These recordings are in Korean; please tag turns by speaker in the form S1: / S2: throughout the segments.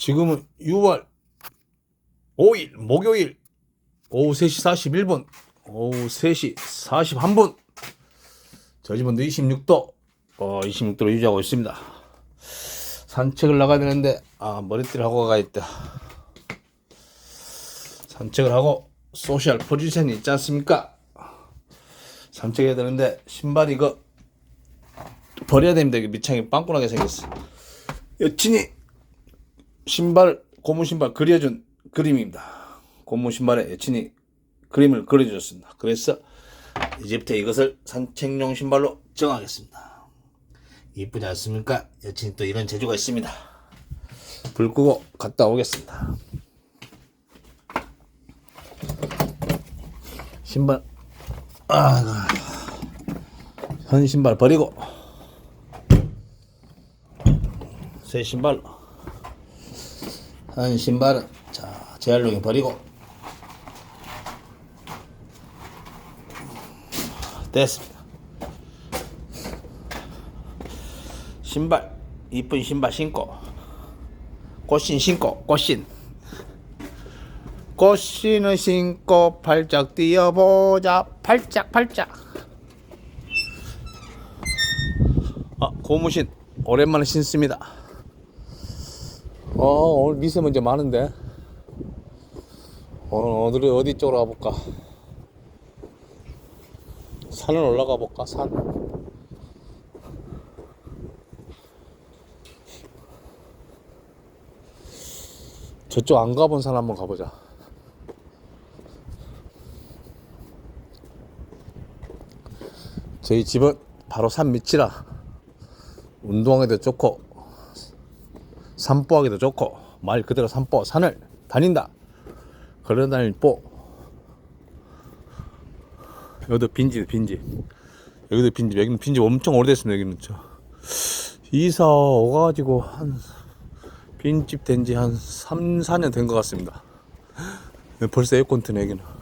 S1: 지금은 6월 5일 목요일 오후 3시 41분, 오후 3시 41분. 저희 집은 26도, 26도로 유지하고 있습니다. 산책을 나가야 되는데, 머리띠를 하고 가야겠다. 산책을 하고 소셜 포지션이 있지 않습니까? 산책해야 되는데, 신발 이거 버려야 됩니다. 이게 밑창이 빵꾸나게 생겼어. 여친이 신발, 고무 신발 그려준 그림입니다. 고무 신발에 여친이 그림을 그려줬습니다. 그래서 이제부터 이것을 산책용 신발로 정하겠습니다. 이쁘지 않습니까? 여친이 또 이런 재주가 있습니다. 불 끄고 갔다 오겠습니다. 신발, 현 신발 버리고 새 신발로, 한 신발은 재활용해 버리고 됐습니다. 신발, 이쁜 신발 신고 꽃신 신고, 꽃신을 신고 팔짝 뛰어보자. 팔짝 고무신 오랜만에 신습니다. 오늘 미세먼지 많은데 오늘 어디 쪽으로 가볼까? 산을 올라가 볼까? 산. 저쪽 안 가본 산 한번 가보자. 저희 집은 바로 산 밑이라 운동하기도 좋고 산보하기도 좋고, 말 그대로 산보, 산을 다닌다. 걸어다닐 보. 여기도 빈집. 여기도 빈집. 여기는 빈집 엄청 오래됐습니다. 여기는 이사 오가지고 한 빈집 된 지 한 3, 4년 된 것 같습니다. 벌써 에어컨 트네 여기는.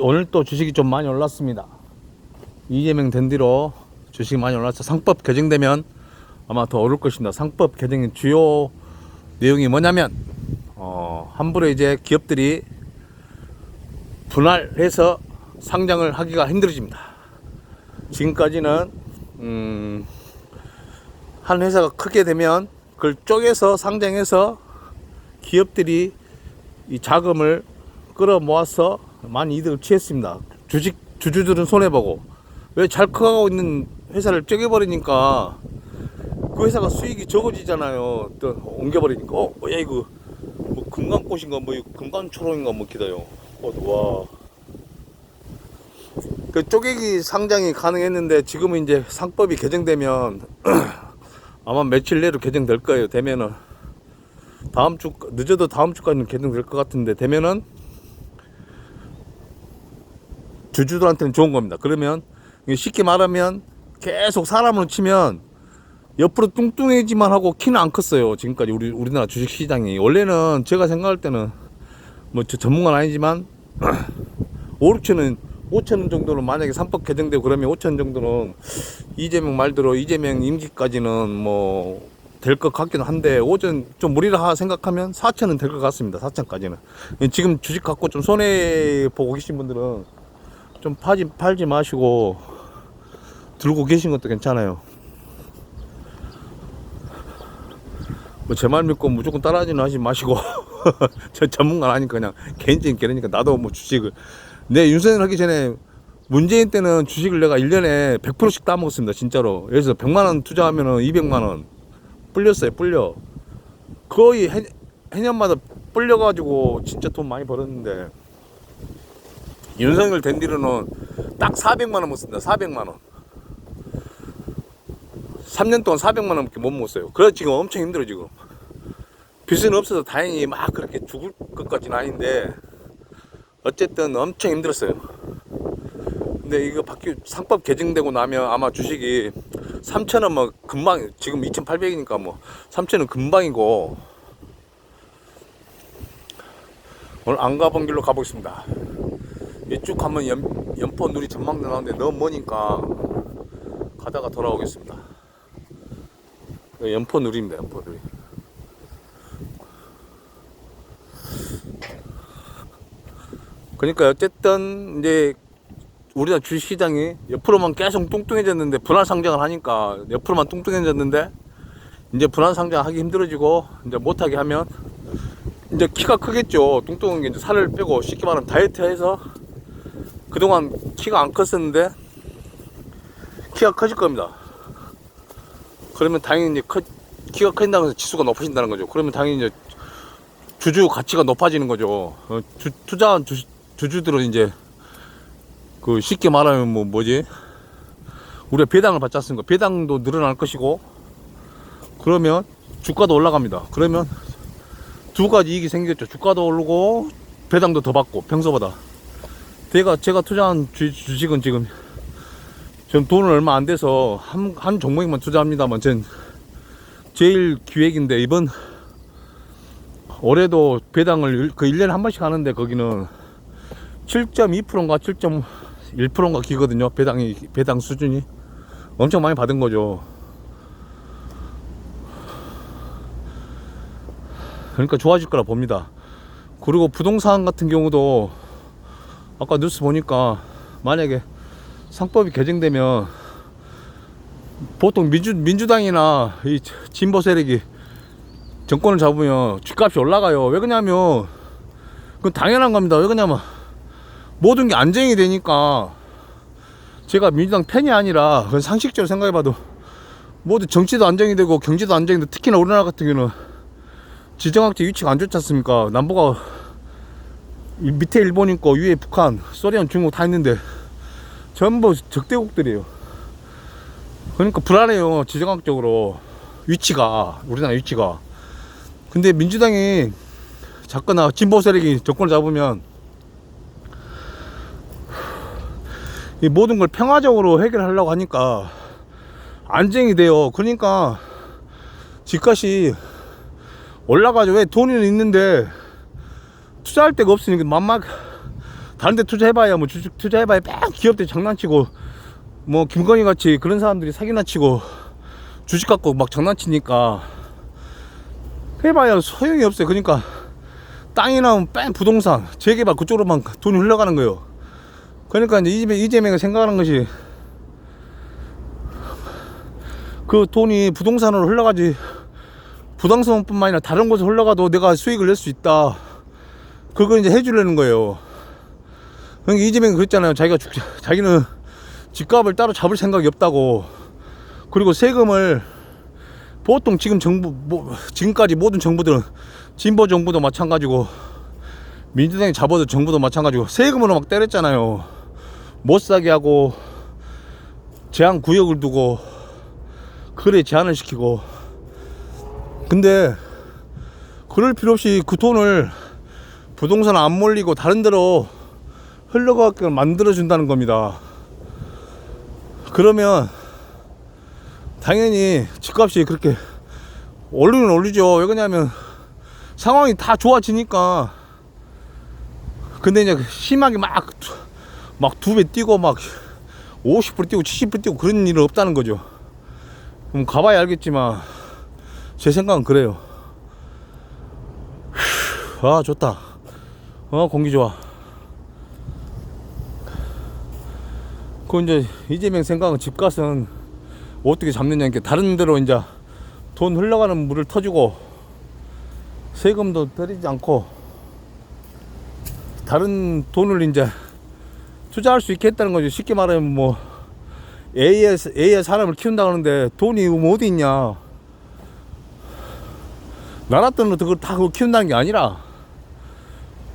S1: 오늘 또 주식이 좀 많이 올랐습니다. 이재명 된 뒤로 주식이 많이 올랐어. 상법 개정되면 아마 더 오를 것입니다. 상법 개정의 주요 내용이 뭐냐면, 함부로 이제 기업들이 분할해서 상장을 하기가 힘들어집니다. 지금까지는 한 회사가 크게 되면 그걸 쪼개서 상장해서 기업들이 이 자금을 끌어 모아서 많이 이득을 취했습니다. 주주들은 손해보고, 왜 잘 커가고 있는 회사를 쪼개버리니까 그 회사가 수익이 적어지잖아요. 또 옮겨버리니까 야 이거 뭐 금강꽃인가 뭐 금강초롱인가 뭐 기다요. 와. 그 쪼개기 상장이 가능했는데 지금은 이제 상법이 개정되면 아마 며칠 내로 개정될 거예요. 되면은 늦어도 다음 주까지는 개정될 것 같은데, 되면은 주주들한테는 좋은 겁니다. 그러면 쉽게 말하면 계속 사람으로 치면 옆으로 뚱뚱해지만 하고 키는 안 컸어요. 지금까지 우리나라 주식시장이. 원래는 제가 생각할 때는 뭐 저 전문가는 아니지만 5천원 정도는, 만약에 3법 개정되고 그러면 5천원 정도는 이재명 말대로 이재명 임기까지는 뭐 될 것 같기는 한데, 오전 좀 무리라 생각하면 4천은 될 것 같습니다. 4천까지는. 지금 주식 갖고 좀 손해 보고 계신 분들은 좀 팔지 마시고 들고 계신 것도 괜찮아요. 뭐 제 말 믿고 무조건 따라하지는 하지 마시고 저 전문가는 아니니까 그냥 개인적인 게러니까. 나도 뭐 주식을, 내 윤석열 하기 전에 문재인 때는 주식을 내가 1년에 100%씩 따먹었습니다. 진짜로. 그래서 100만원 투자하면은 200만원 불렸어요. 불려. 거의 해년마다 불려가지고 진짜 돈 많이 벌었는데, 윤석열 된 뒤로는 딱 400만원 못 쓴다. 400만원. 3년 동안 400만원밖에 못 먹었어요. 그래서 지금 엄청 힘들어. 지금 빚은 없어서 다행히 막 그렇게 죽을 것까지는 아닌데, 어쨌든 엄청 힘들었어요. 근데 이거 상법 개정되고 나면 아마 주식이 3,000원 뭐 금방, 지금 2,800이니까 뭐 3,000원 금방이고. 오늘 안 가본 길로 가보겠습니다. 이쭉 가면 연포 누리 전망도 나오는데 너무 머니까 가다가 돌아오겠습니다. 연포 누리입니다. 연포 누리. 그러니까 어쨌든 이제 우리나라 주식시장이 옆으로만 계속 뚱뚱해졌는데, 분할 상장을 하니까 옆으로만 뚱뚱해졌는데, 이제 분할 상장하기 힘들어지고 이제 못하게 하면 이제 키가 크겠죠. 뚱뚱한 게 이제 살을 빼고 쉽게 말하면 다이어트해서 그동안 키가 안 컸었는데 키가 커질 겁니다. 그러면 당연히 이제 키가 커진다고 해서 지수가 높아진다는 거죠. 그러면 당연히 이제 주주 가치가 높아지는 거죠. 투자한 주주들은 이제 그 쉽게 말하면 뭐지? 우리가 배당을 받지 않습니까? 배당도 늘어날 것이고, 그러면 주가도 올라갑니다. 그러면 두 가지 이익이 생겼죠. 주가도 오르고 배당도 더 받고 평소보다. 제가 투자한 주식은 지금 전 돈을 얼마 안 돼서 한 종목만 투자합니다만, 전 제일 기획인데, 이번 올해도 배당을 그 1년에 한 번씩 하는데, 거기는 7.2%인가 7.1%인가 기거든요. 배당 수준이 엄청 많이 받은 거죠. 그러니까 좋아질 거라 봅니다. 그리고 부동산 같은 경우도 아까 뉴스 보니까 만약에 상법이 개정되면 보통 민주당이나 이 진보 세력이 정권을 잡으면 집값이 올라가요. 왜 그러냐면 그건 당연한 겁니다. 왜 그러냐면 모든 게 안정이 되니까. 제가 민주당 팬이 아니라 그건 상식적으로 생각해봐도 모두 정치도 안정이 되고 경제도 안정이 되고, 특히나 우리나라 같은 경우는 지정학적 위치가 안 좋지 않습니까? 남부가 밑에 일본 있고 위에 북한, 소련, 중국 다 있는데 전부 적대국들이에요. 그러니까 불안해요. 지정학적으로 위치가, 우리나라 위치가. 근데 민주당이 자꾸나 진보 세력이 정권을 잡으면 이 모든 걸 평화적으로 해결하려고 하니까 안정이 돼요. 그러니까 집값이 올라가죠. 왜? 돈은 있는데 투자할 데가 없으니까 다른 데 투자해봐야 뭐 주식 투자해봐야 막 기업들 장난치고, 뭐 김건희 같이 그런 사람들이 사기나 치고 주식 갖고 막 장난치니까 해봐야 소용이 없어요. 그러니까 땅이나 부동산 재개발 그쪽으로만 돈이 흘러가는 거예요. 그러니까 이제 이재명이 생각하는 것이, 그 돈이 부동산으로 흘러가지, 부동산뿐만 아니라 다른 곳에 흘러가도 내가 수익을 낼 수 있다. 그걸 이제 해주려는 거예요. 그러니까 이재명이 그랬잖아요. 자기는 집값을 따로 잡을 생각이 없다고. 그리고 세금을 보통 지금 지금까지 모든 정부들은, 진보 정부도 마찬가지고 민주당이 잡아도 정부도 마찬가지고 세금으로 막 때렸잖아요. 못 사게 하고 제한 구역을 두고 거래 제한을 시키고. 근데 그럴 필요 없이 그 돈을 부동산 안 몰리고 다른 데로 흘러가게 만들어 준다는 겁니다. 그러면 당연히 집값이 그렇게 오르긴 오르죠. 왜 그러냐면 상황이 다 좋아지니까. 근데 이제 심하게 막 2배 뛰고 막 50% 뛰고 70% 뛰고 그런 일은 없다는 거죠. 그럼 가봐야 알겠지만 제 생각은 그래요. 아, 좋다. 공기 좋아. 그 이제 이재명 생각은 집값은 어떻게 잡느냐, 이렇게 다른 데로 이제 돈 흘러가는 물을 터주고 세금도 때리지 않고 다른 돈을 이제 투자할 수 있게 했다는 거죠. 쉽게 말하면 뭐 AI 사람을 키운다 하는데 돈이 어디 있냐. 나라 돈으로 그걸 다 그거 키운다는 게 아니라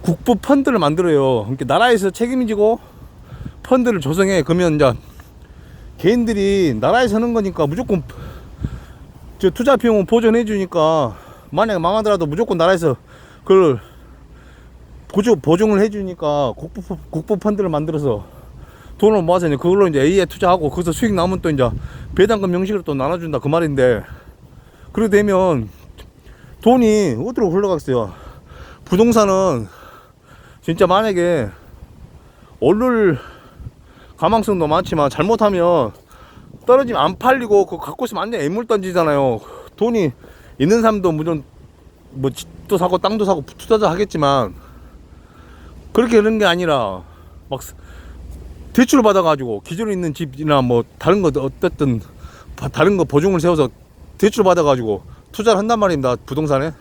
S1: 국부 펀드를 만들어요. 그러니까 나라에서 책임지고 펀드를 조성해. 그러면 이제 개인들이 나라에서 하는 거니까 무조건 저 투자 비용은 보전해 주니까, 만약에 망하더라도 무조건 나라에서 그걸 보증을 해 주니까 국부 펀드를 만들어서 돈을 모아서 이제 그걸로 이제 A에 투자하고 거기서 수익 나오면 또 이제 배당금 형식으로 또 나눠준다 그 말인데, 그렇게 되면 돈이 어디로 흘러가겠어요? 부동산은 진짜 만약에 오를 가망성도 많지만 잘못하면 떨어지면 안 팔리고 그거 갖고 있으면 완전 애물 던지잖아요. 돈이 있는 사람도 물론 뭐 집도 사고 땅도 사고 투자도 하겠지만, 그렇게 하는 게 아니라 막 대출을 받아가지고 기존에 있는 집이나 뭐 다른 거 어쨌든 다른 거 보증을 세워서 대출 받아가지고 투자를 한단 말입니다, 부동산에.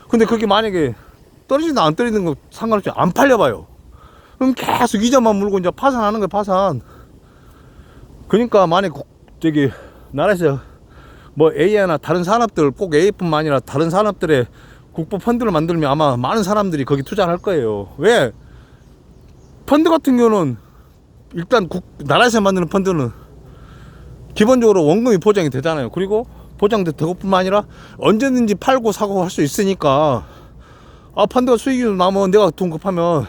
S1: 근데 그게 만약에 떨어지든 안 떨어지는 거 상관없이 안 팔려봐요. 그럼 계속 이자만 물고 이제 파산하는 거야, 파산. 그러니까 만약 저기 나라에서 뭐 A나 다른 산업들, 꼭 A뿐만 아니라 다른 산업들의 국부 펀드를 만들면 아마 많은 사람들이 거기 투자를 할 거예요. 왜? 펀드 같은 경우는 일단 나라에서 만드는 펀드는 기본적으로 원금이 보장이 되잖아요. 그리고 보장되고 뿐만 아니라 언제든지 팔고 사고 할 수 있으니까, 아 펀드가 수익이 나면 내가 돈 급하면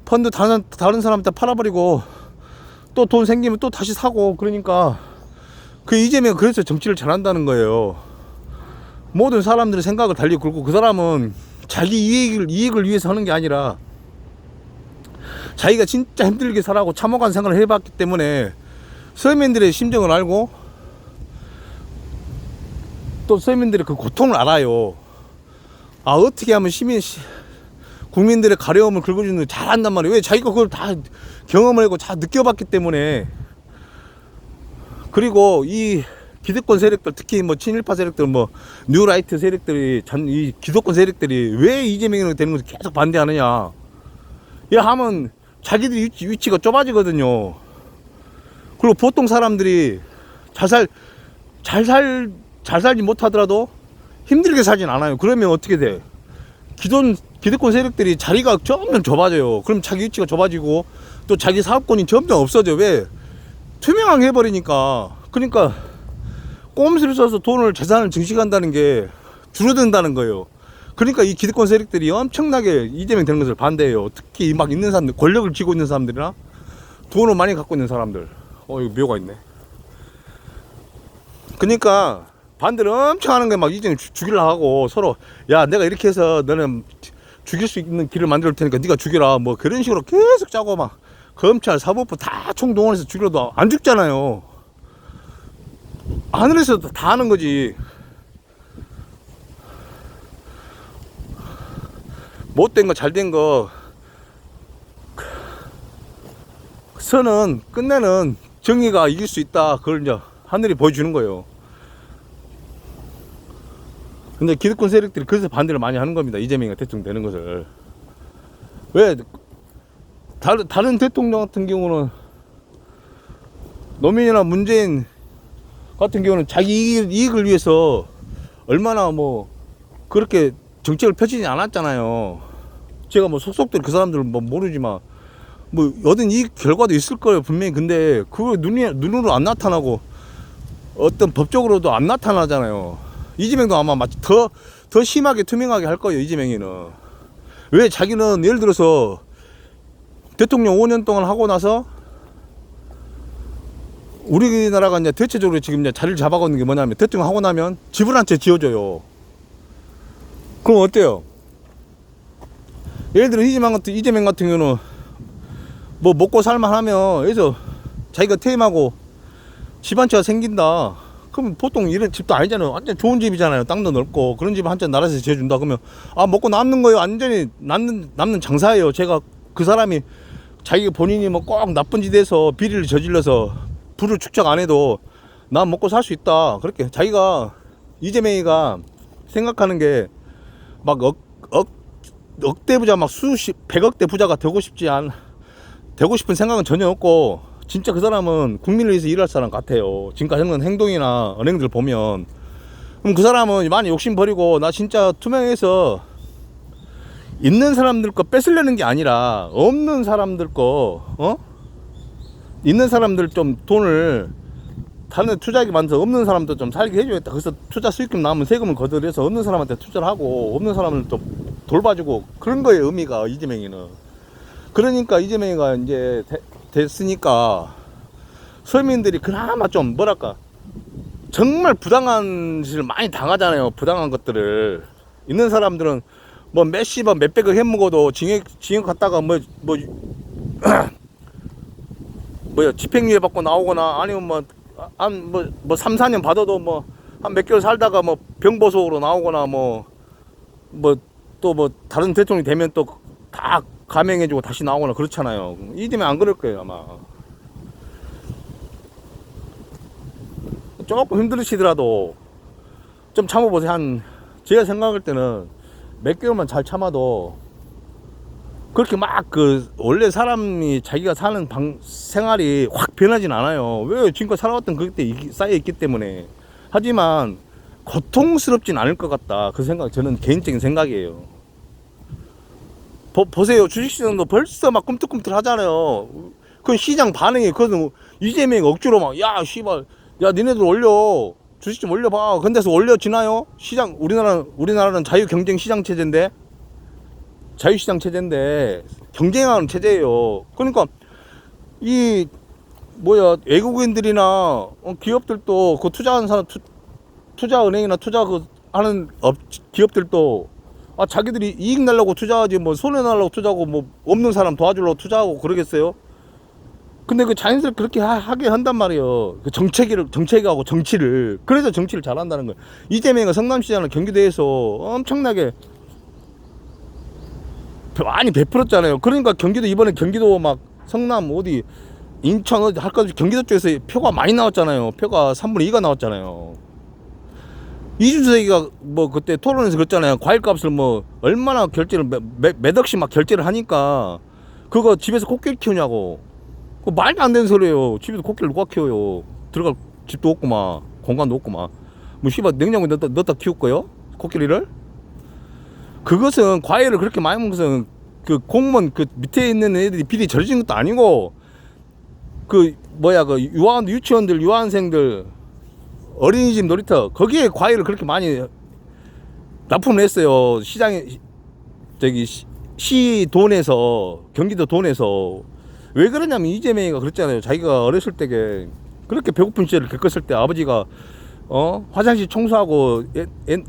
S1: 펀드 다른 사람한테 팔아버리고 또 돈 생기면 또 다시 사고. 그러니까 그 이재명 그래서 정치를 잘한다는 거예요. 모든 사람들의 생각을 달리 굴고, 그 사람은 자기 이익을 위해서 하는 게 아니라 자기가 진짜 힘들게 살아고 참혹한 생활을 해봤기 때문에 서민들의 심정을 알고 또 서민들의 그 고통을 알아요. 아 어떻게 하면 국민들의 가려움을 긁어주는 걸 잘한단 말이에요. 왜? 자기가 그걸 다 경험을 하고 다 느껴봤기 때문에. 그리고 이 기득권 세력들, 특히 뭐 친일파 세력들, 뭐 뉴라이트 세력들이, 이 기득권 세력들이 왜 이재명이 되는 것을 계속 반대하느냐. 야 하면 자기들 위치가 좁아지거든요. 그리고 보통 사람들이 잘 살지 못하더라도 힘들게 살진 않아요. 그러면 어떻게 돼? 기득권 세력들이 자리가 점점 좁아져요. 그럼 자기 위치가 좁아지고 또 자기 사업권이 점점 없어져. 왜? 투명하게 해버리니까. 그러니까 꼼수를 써서 재산을 증식한다는 게 줄어든다는 거예요. 그러니까 이 기득권 세력들이 엄청나게 이재명 되는 것을 반대해요. 특히 막 있는 사람들, 권력을 쥐고 있는 사람들이나 돈을 많이 갖고 있는 사람들. 이거 묘가 있네. 그러니까 반대를 엄청 하는 게 막 이재명 죽이려고 하고, 서로 야 내가 이렇게 해서 너는 죽일 수 있는 길을 만들 테니까 네가 죽여라, 뭐 그런 식으로 계속 짜고, 막 검찰 사법부 다 총동원해서 죽여도 안 죽잖아요. 하늘에서 다 하는 거지. 못된 거 잘된 거 선은 끝내는 정의가 이길 수 있다. 그걸 이제 하늘이 보여주는 거예요. 근데 기득권 세력들이 그래서 반대를 많이 하는 겁니다. 이재명이 대통령 되는 것을. 왜? 다른 대통령 같은 경우는, 노무현이나 문재인 같은 경우는 자기 이익을 위해서 얼마나 뭐 그렇게 정책을 펼치지 않았잖아요. 제가 뭐 속속들이 그 사람들은 뭐 모르지만 뭐 얻은 이익 결과도 있을 거예요, 분명히. 근데 그거 눈으로 안 나타나고 어떤 법적으로도 안 나타나잖아요. 이재명도 아마 더 심하게 투명하게 할 거예요, 이재명이는. 왜? 자기는 예를 들어서 대통령 5년 동안 하고 나서 우리나라가 이제 대체적으로 지금 이제 자리를 잡아가는 게 뭐냐면, 대통령 하고 나면 집을 한 채 지어줘요. 그럼 어때요? 예를 들어 이재명 같은 경우는 뭐 먹고 살만하면 여기서 자기가 퇴임하고 집 한 채가 생긴다. 그럼 보통 이런 집도 아니잖아요. 완전 좋은 집이잖아요. 땅도 넓고. 그런 집을 한 채 나라에서 지어준다. 그러면 아 먹고 남는 거예요. 완전히 남는 장사예요. 제가 그 사람이 자기 본인이 뭐 꼭 나쁜 짓에서 비리를 저질러서 부를 축적 안 해도 난 먹고 살 수 있다. 그렇게 자기가, 이재명이가 생각하는 게 막 억대 부자, 막 백억대 부자가 되고 싶은 생각은 전혀 없고, 진짜 그 사람은 국민을 위해서 일할 사람 같아요. 지금까지 하는 행동이나 언행들 보면. 그럼 그 사람은 많이 욕심 버리고 나 진짜 투명해서 있는 사람들 거 뺏으려는 게 아니라 없는 사람들 거 있는 사람들 좀 돈을 다른 데 투자하게 만들어서 없는 사람도 좀 살게 해줘야겠다. 그래서 투자 수익금 나오면 세금을 거둬들여서 없는 사람한테 투자를 하고 없는 사람을 좀 돌봐주고 그런 거의 의미가 이재명이는. 그러니까 이재명이가 이제 됐으니까 서민들이 그나마 좀 뭐랄까 정말 부당한 짓을 많이 당하잖아요. 부당한 것들을. 있는 사람들은 뭐 몇십억 몇백억 해먹어도 징역 갔다가 뭐야 집행유예 받고 나오거나 아니면 한 3, 4년 받아도 한 몇 개월 살다가 병보석으로 나오거나 또 다른 대통령이 되면 또 다 감행해주고 다시 나오거나 그렇잖아요. 이재명 안 그럴 거예요 아마. 조금 힘들으시더라도 좀 참아보세요. 제가 생각할 때는 몇 개월만 잘 참아도 그렇게 원래 사람이 자기가 사는 생활이 확 변하진 않아요. 왜? 지금까지 살아왔던 그때 쌓여있기 때문에. 하지만 고통스럽진 않을 것 같다. 그 생각, 저는 개인적인 생각이에요. 보세요. 주식시장도 벌써 꿈틀꿈틀 하잖아요. 그건 시장 반응이, 그건 이재명이 억지로 야, 씨발, 야, 니네들 올려. 주식 좀 올려봐. 근데서 올려지나요? 시장, 우리나라는 자유경쟁시장 체제인데, 경쟁하는 체제예요. 그러니까, 외국인들이나, 기업들도, 투자하는 사람, 투자은행이나 하는 기업들도, 자기들이 이익 내려고 투자하지, 손해내려고 투자하고, 없는 사람 도와주려고 투자하고 그러겠어요? 근데 자연스럽게 그렇게 하게 한단 말이에요. 정책하고 정치를. 그래서 정치를 잘한다는 거예요. 이재명이 성남시장을 경기도에서 엄청나게 많이 베풀었잖아요. 그러니까 이번에 경기도 성남 인천 할까지 경기도 쪽에서 표가 많이 나왔잖아요. 표가 3분의 2가 나왔잖아요. 이준석이가 그때 토론에서 그랬잖아요. 과일값을 얼마나 결제를 몇 억씩 결제를 하니까 그거 집에서 코끼리 키우냐고. 말도 안 되는 소리예요. 집에서 코끼리를 누가 키워요. 들어갈 집도 없고 공간도 없고 씨발 냉장고에 넣었다 키울 거요? 코끼리를? 그것은 과일을 그렇게 많이 먹는 것은 그 공무원 밑에 있는 애들이 비리 저지른 것도 아니고 유치원들 유아원생들 어린이집 놀이터 거기에 과일을 그렇게 많이 납품을 했어요. 시장에 시 돈에서 경기도 돈에서. 왜 그러냐면 이재명이가 그랬잖아요. 자기가 어렸을 때게 그렇게 배고픈 시절을 겪었을 때 아버지가 화장실 청소하고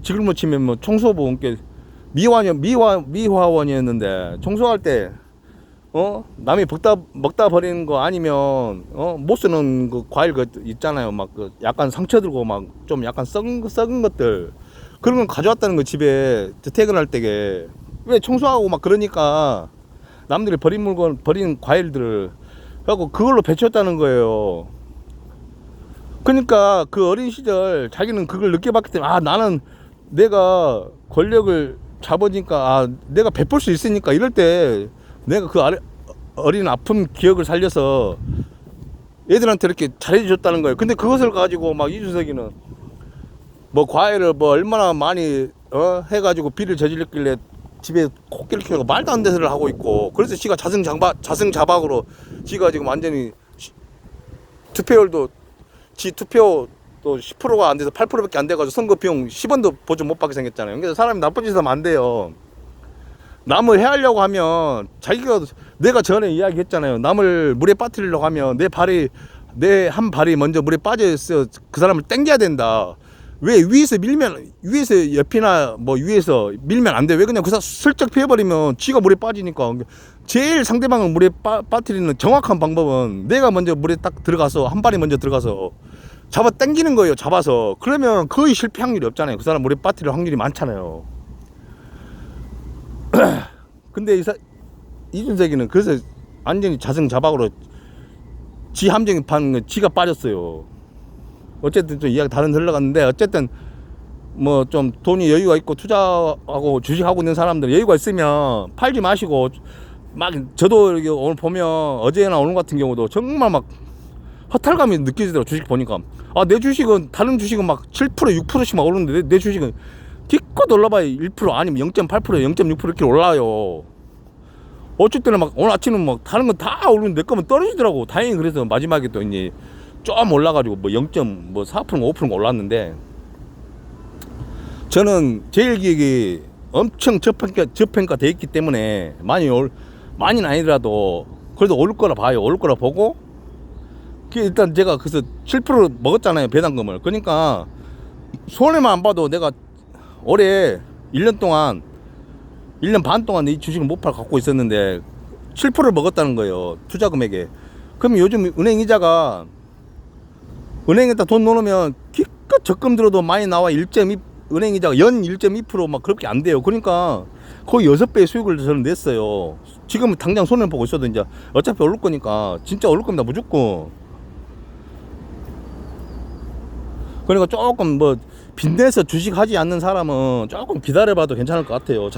S1: 지금으로 치면 청소부 미화원이었는데 청소할 때 남이 먹다 버리는 거 아니면 못 쓰는 그 과일 있잖아요. 약간 상처 들고 좀 약간 썩은 것들 그런 건 가져왔다는 거 집에 퇴근할 때게. 왜 청소하고 그러니까 남들이 버린 과일들을 하고 그걸로 배쳤다는 거예요. 그러니까 그 어린 시절 자기는 그걸 느껴봤기 때문에 나는 내가 권력을 잡으니까 내가 베풀 수 있으니까 이럴 때 내가 그 어린 아픈 기억을 살려서 애들한테 이렇게 잘해줬다는 거예요. 근데 그것을 가지고 이준석이는 과일을 얼마나 많이 해가지고 비를 저질렀길래 집에 코끼리 키우고 말도 안 되는 소리를 하고 있고. 그래서 지가 자승자박으로 지가 지금 완전히 투표율도 투표 또 10%가 안 돼서 8%밖에 안 돼가지고 선거 비용 10원도 보조 못 받게 생겼잖아요. 그래서 사람이 나쁜 짓 하면 안 돼요. 남을 해하려고 하면 내가 전에 이야기했잖아요. 남을 물에 빠뜨리려고 하면 내 한 발이 먼저 물에 빠져있어 그 사람을 땡겨야 된다. 왜 위에서 옆이나 위에서 밀면 안 돼. 왜 그냥 슬쩍 피해버리면 지가 물에 빠지니까. 제일 상대방을 물에 빠뜨리는 정확한 방법은 내가 먼저 물에 딱 들어가서 한 발이 먼저 들어가서 잡아 당기는 거예요. 잡아서. 그러면 거의 실패 확률이 없잖아요. 그 사람 물에 빠뜨릴 확률이 많잖아요. 근데 이준석이는 그래서 완전히 자승자박으로 지 함정에 지가 빠졌어요. 어쨌든 좀 이야기 다른 흘러갔는데 어쨌든 좀 돈이 여유가 있고 투자하고 주식하고 있는 사람들 여유가 있으면 팔지 마시고 저도 오늘 보면 어제나 오늘 같은 경우도 정말 허탈감이 느껴지더라고. 주식 보니까 아, 내 주식은, 다른 주식은 막 7%, 6%씩 막 오르는데, 내 주식은 기껏 올라봐야 1%, 아니면 0.8%, 0.6% 이렇게 올라요. 어쩔 때는 막, 오늘 아침은 막, 다른 건 다 오르는데, 내 거면 떨어지더라고. 다행히 그래서 마지막에 또 이제 좀 올라가지고, 뭐 0.4%, 5%가 올랐는데, 저는 제일기획이 엄청 저평가 돼 있기 때문에, 많이는 아니더라도, 그래도 오를 거라 봐요. 오를 거라 보고, 일단 제가 그래서 7% 먹었잖아요, 배당금을. 그러니까 손해만 안 봐도 내가 올해 1년 반 동안 이 주식을 못 팔고 갖고 있었는데 7%를 먹었다는 거예요, 투자 금액에. 그럼 요즘 은행에다 돈 넣으면 기껏 적금 들어도 많이 나와. 1.2, 은행 이자가 연 1.2%막 그렇게 안 돼요. 그러니까 거의 6배의 수익을 저는 냈어요. 지금은 당장 손해를 보고 있어도 이제 어차피 오를 거니까, 진짜 오를 겁니다, 무조건. 그러니까 조금 뭐 빚내서 주식 하지 않는 사람은 조금 기다려봐도 괜찮을 것 같아요.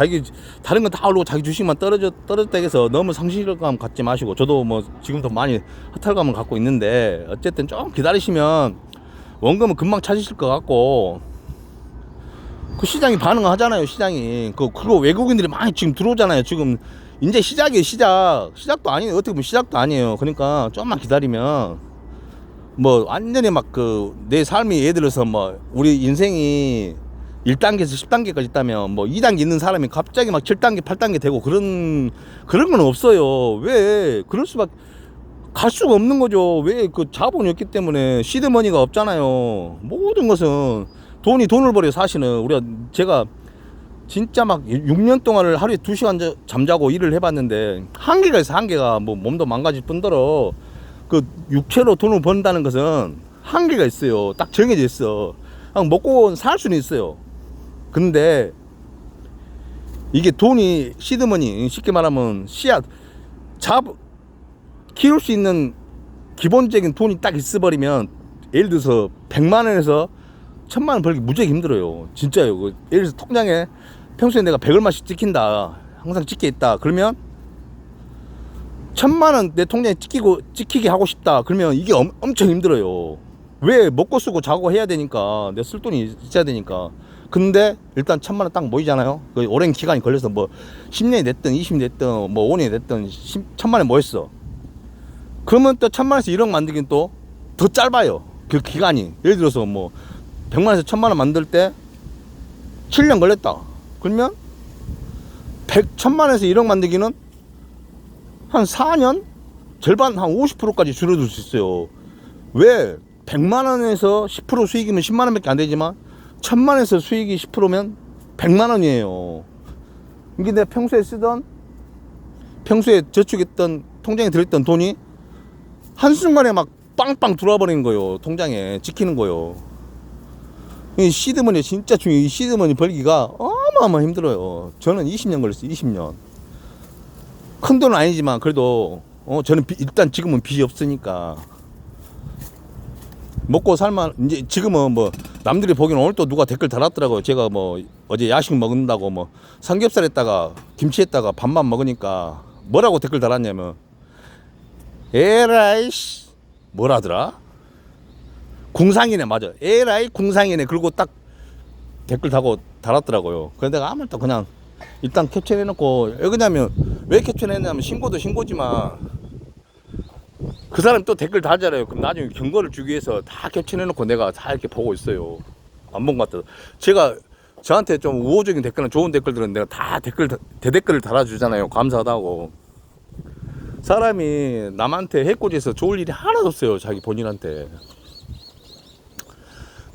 S1: 다른 건 다 오르고 자기 주식만 떨어졌다 해서 너무 상실감 갖지 마시고, 저도 뭐 지금도 많이 허탈감을 갖고 있는데, 어쨌든 좀 기다리시면 원금은 금방 찾으실 것 같고, 그 시장이 반응하잖아요, 시장이. 그리고 외국인들이 많이 지금 들어오잖아요. 지금 이제 시작이에요, 시작도 아니에요. 어떻게 보면 시작도 아니에요. 그러니까 좀만 기다리면, 뭐 완전히 막 내 삶이, 예를 들어서 뭐 우리 인생이 1단계에서 10단계까지 있다면, 뭐 2단계 있는 사람이 갑자기 막 7단계 8단계 되고 그런 건 없어요. 왜 그럴 수밖에, 갈 수가 없는 거죠. 왜? 그 자본이 없기 때문에. 시드머니가 없잖아요. 모든 것은 돈을 벌여 사시는. 제가 진짜 막 6년 동안을 하루에 2시간 잠자고 일을 해봤는데, 한계가 있어, 한계가. 뭐 몸도 망가질 뿐더러 그 육체로 돈을 번다는 것은 한계가 있어요. 딱 정해져 있어. 그냥 먹고 살 수는 있어요. 근데 이게 돈이, 시드머니, 쉽게 말하면 씨앗, 키울 수 있는 기본적인 돈이 딱 있어버리면, 예를 들어서 100만 원에서 1000만 원 벌기 무지하게 힘들어요. 진짜요. 예를 들어서 통장에 평소에 내가 100얼마씩 찍힌다, 항상 찍혀 있다. 그러면 1000만 원 내 통장에 찍히게 하고 싶다. 그러면 이게 엄청 힘들어요. 왜? 먹고 쓰고 자고 해야 되니까. 내 쓸 돈이 있어야 되니까. 근데 일단 1000만 원 딱 모이잖아요. 그 오랜 기간이 걸려서 뭐 10년이 됐든 20년이 됐든 뭐 5년이 됐든 1000만 원 모였어. 그러면 또 1000만 원에서 1억 만들긴 또 더 짧아요, 그 기간이. 예를 들어서 뭐 100만 원에서 1000만 원 만들 때 7년 걸렸다. 그러면 1000만 원에서 1억 만들기는 한 4년? 절반, 한 50%까지 줄어들 수 있어요. 왜? 100만 원에서 10% 수익이면 10만 원밖에 안 되지만, 1000만 원에서 수익이 10%면 100만 원이에요. 이게 내가 평소에 저축했던, 통장에 들어있던 돈이 한순간에 막 빵빵 들어와 버리는 거예요. 통장에 찍히는 거예요. 이 시드머니 진짜 중요해요. 이 시드머니 벌기가 어마어마 힘들어요. 저는 20년 걸렸어요, 20년. 큰 돈은 아니지만 그래도 저는 일단 지금은 빚이 없으니까 먹고 살만. 이제 지금은 뭐 남들이 보기에는, 오늘 또 누가 댓글 달았더라고요. 제가 뭐 어제 야식 먹는다고 뭐 삼겹살 했다가 김치 했다가 밥만 먹으니까 뭐라고 댓글 달았냐면, 에라이씨 뭐라더라, 궁상이네. 맞아, 에라이 궁상이네. 그리고 딱 댓글 달았더라고요. 그래서 내가 아무 말도 그냥 일단 캡처해놓고, 왜 캡처했냐면 신고도 신고지만 그 사람 또 댓글 달잖아요. 그럼 나중에 경고를 주기 위해서 다 캡처해놓고 내가 다 이렇게 보고 있어요. 안 본 것 같아서. 저한테 좀 우호적인 댓글은, 좋은 댓글들은 내가 다 대댓글을 달아주잖아요. 감사하다고. 사람이 남한테 해코지해서 좋을 일이 하나도 없어요, 자기 본인한테.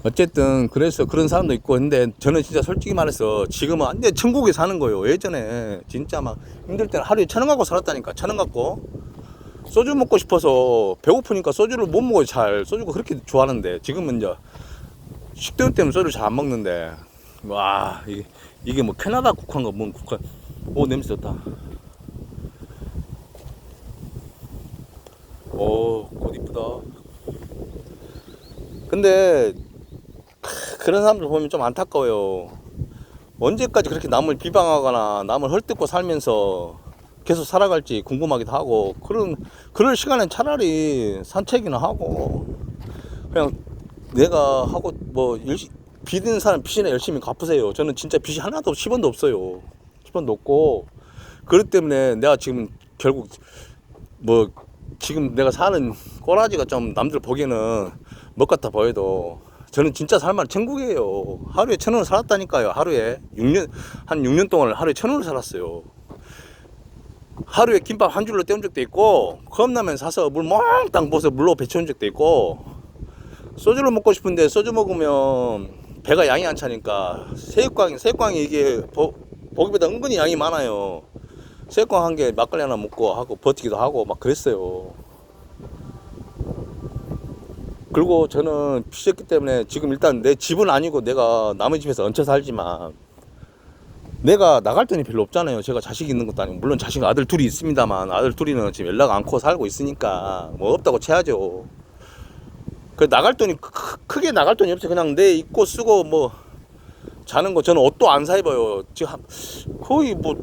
S1: 어쨌든 그래서 그런 사람도 있고. 근데 저는 진짜 솔직히 말해서 지금은 완전 천국에 사는 거예요. 예전에 진짜 막 힘들 때는 하루에 1000원 갖고 살았다니까. 1000원 갖고 소주 먹고 싶어서 배고프니까 소주를 못 먹어요. 소주가 그렇게 좋아하는데, 지금은 이제 식도염 때문에 소주를 잘 안 먹는데, 와, 이게 뭐 캐나다 국화인가 뭔 국화. 오, 냄새 좋다. 오, 꽃 이쁘다. 근데 그런 사람들 보면 좀 안타까워요. 언제까지 그렇게 남을 비방하거나 남을 헐뜯고 살면서 계속 살아갈지 궁금하기도 하고. 그럴 시간엔 차라리 산책이나 하고, 그냥 내가 하고 뭐 빚있는 사람 빚이나 열심히 갚으세요. 저는 진짜 빚이 하나도 10원도 없어요. 10원도 없고 그렇기 때문에 내가 지금 결국 뭐 지금 내가 사는 꼬라지가 좀 남들 보기에는 멋 같아 보여도 저는 진짜 살만 천국이에요. 하루에 1,000원을 살았다니까요. 하루에 6년 한 6년 동안 하루에 1,000원을 살았어요. 하루에 김밥 한 줄로 때운 적도 있고 컵라면 사서 물 몽땅 부어서 물로 배쳐온 적도 있고 소주를 먹고 싶은데 소주 먹으면 배가 양이 안 차니까 새우깡이 이게 보기보다 은근히 양이 많아요. 새우깡 한 개 막걸리 하나 먹고 하고 버티기도 하고 막 그랬어요. 그리고 저는 빚졌기 때문에 지금 일단 내 집은 아니고 내가 남의 집에서 얹혀 살지만 내가 나갈 돈이 별로 없잖아요. 제가 자식이 있는 것도 아니고 물론 자식 아들 둘이 있습니다만 아들 둘이는 지금 연락 않고 살고 있으니까 뭐 없다고 쳐야죠. 그 나갈 돈이 크게 나갈 돈이 없어요. 그냥 내 입고 쓰고 뭐 자는 거 저는 옷도 안 사 입어요. 지금 거의 뭐